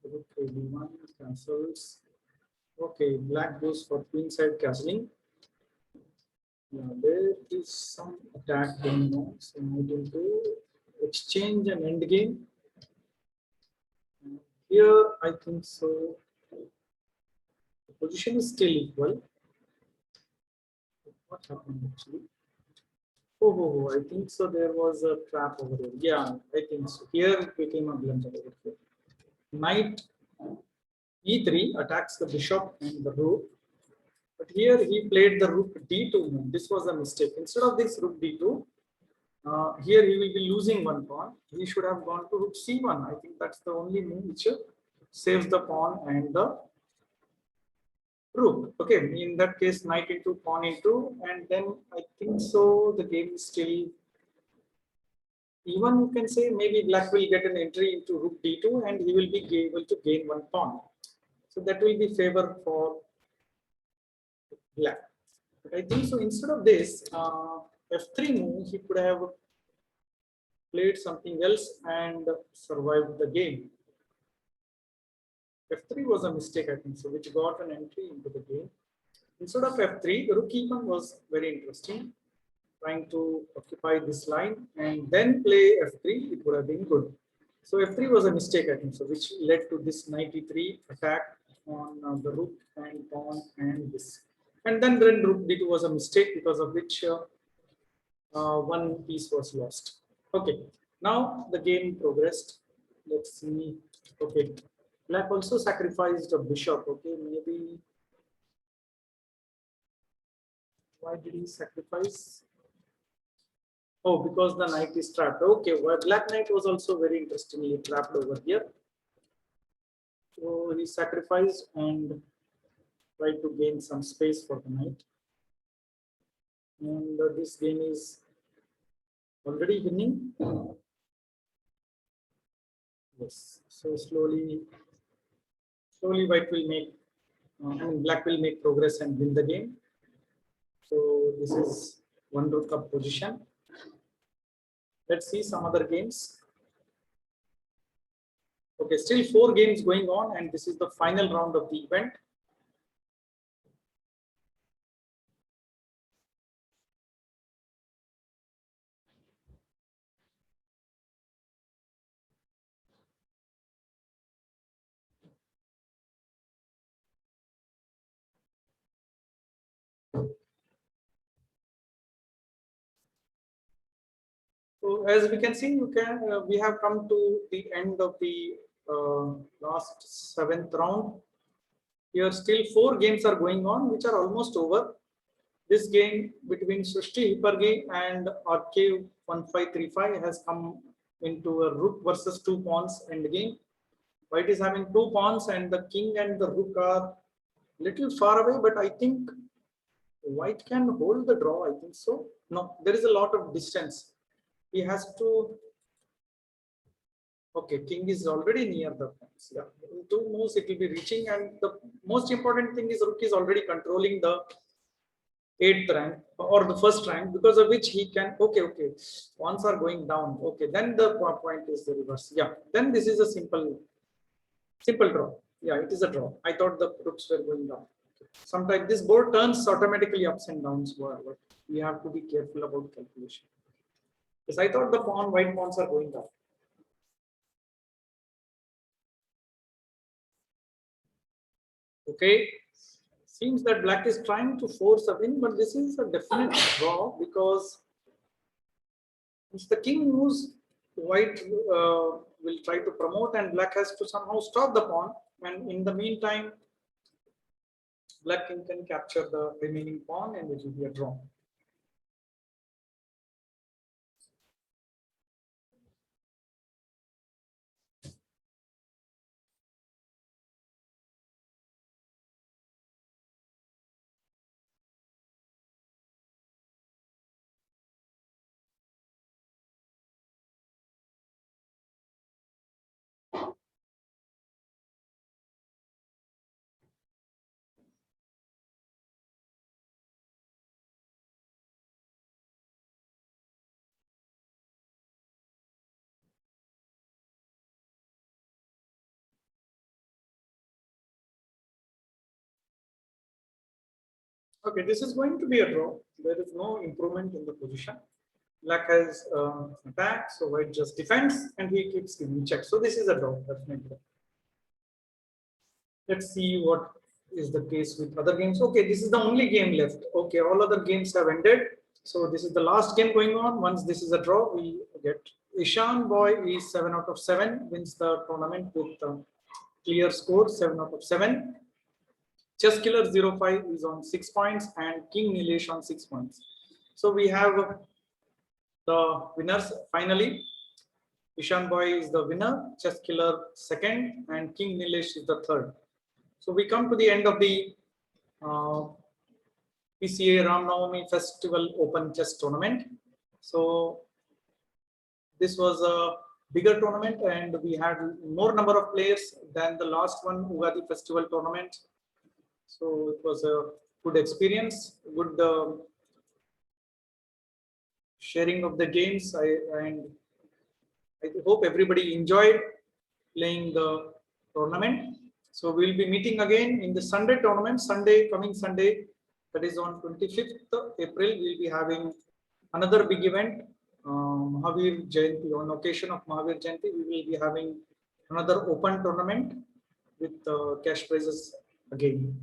rook a1, castles. Okay, black goes for queenside castling. Yeah, there is some attack going on. So knight into exchange and end game. Here, I think so. The position is still equal. What happened actually? Oh, I think so. There was a trap over there. Yeah, I think so. Here it became a blunder over here. Knight e3 attacks the bishop and the rook. But here he played the rook d2 move. This was a mistake. Instead of this rook d2, here he will be losing one pawn. He should have gone to rook c1. I think that's the only move which saves the pawn and the rook. Okay, in that case, knight into pawn into, and then I think so. The game is still even. You can say maybe black will get an entry into rook d2, and he will be able to gain one pawn. So that will be favor for black. But I think so. Instead of this f3 move, he could have played something else and survived the game. F3 was a mistake, I think so, which got an entry into the game. Instead of F3, the rook e1 was very interesting, trying to occupy this line and then play F3, it would have been good. So F3 was a mistake, I think so, which led to this knight e3 attack on the rook and pawn and this. And then rook d2 was a mistake, because of which one piece was lost. Okay, now the game progressed. Let's see. Okay, black also sacrificed a bishop. Okay, maybe why did he sacrifice? Oh, because the knight is trapped. Okay, well, black knight was also very interestingly trapped over here. So he sacrificed and tried to gain some space for the knight. And this game is already winning. Yes. So slowly white will make, black will make progress and win the game. So this is one rook up position. Let's see some other games. Okay, still 4 games going on, and this is the final round of the event. So as we can see, we have come to the end of the last 7th round. Here still 4 games are going on, which are almost over. This game between Srishti Hipargi and RK 1535 has come into a rook versus 2 pawns end game. White is having 2 pawns and the king and the rook are little far away, but I think white can hold the draw. I think so. No, there is a lot of distance. He has to. Okay, king is already near the pawns. Yeah, in 2 moves it will be reaching, and the most important thing is rook is already controlling the 8th rank or the 1st rank, because of which he can. Okay, pawns are going down. Okay, then the point is the reverse. Yeah, then this is a simple draw. Yeah, it is a draw. I thought the rooks were going down. Sometimes this board turns automatically ups and downs, but we have to be careful about calculation. Yes, I thought the white pawns are going down. Okay, Seems that black is trying to force a win, but this is a definite draw because if the king moves, white will try to promote and black has to somehow stop the pawn. And in the meantime, black king can capture the remaining pawn and it will be a draw. Okay, this is going to be a draw. There is no improvement in the position. Black has attack, so white just defends and he keeps giving check. So this is a draw, definitely. Let's see what is the case with other games. Okay, this is the only game left. Okay, all other games have ended. So this is the last game going on. Once this is a draw, we get Ishan Boy is 7 out of 7, wins the tournament with clear score 7 out of 7. Chess Killer 05 is on 6 points and King Nilesh on 6 points. So we have the winners finally. Ishan Boy is the winner, Chess Killer second, and King Nilesh is the third. So we come to the end of the PCA Ram Navami Festival Open Chess Tournament. So this was a bigger tournament and we had more number of players than the last one, Ugadi Festival Tournament. So it was a good experience, good sharing of the games. And I hope everybody enjoyed playing the tournament. So we'll be meeting again in the Sunday tournament, coming Sunday, that is on 25th April. We'll be having another big event, Mahavir Jayanti. On occasion of Mahavir Jayanti, we will be having another open tournament with cash prizes again.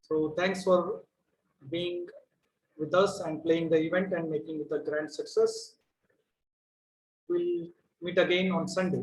So thanks for being with us and playing the event and making it a grand success. We'll meet again on Sunday.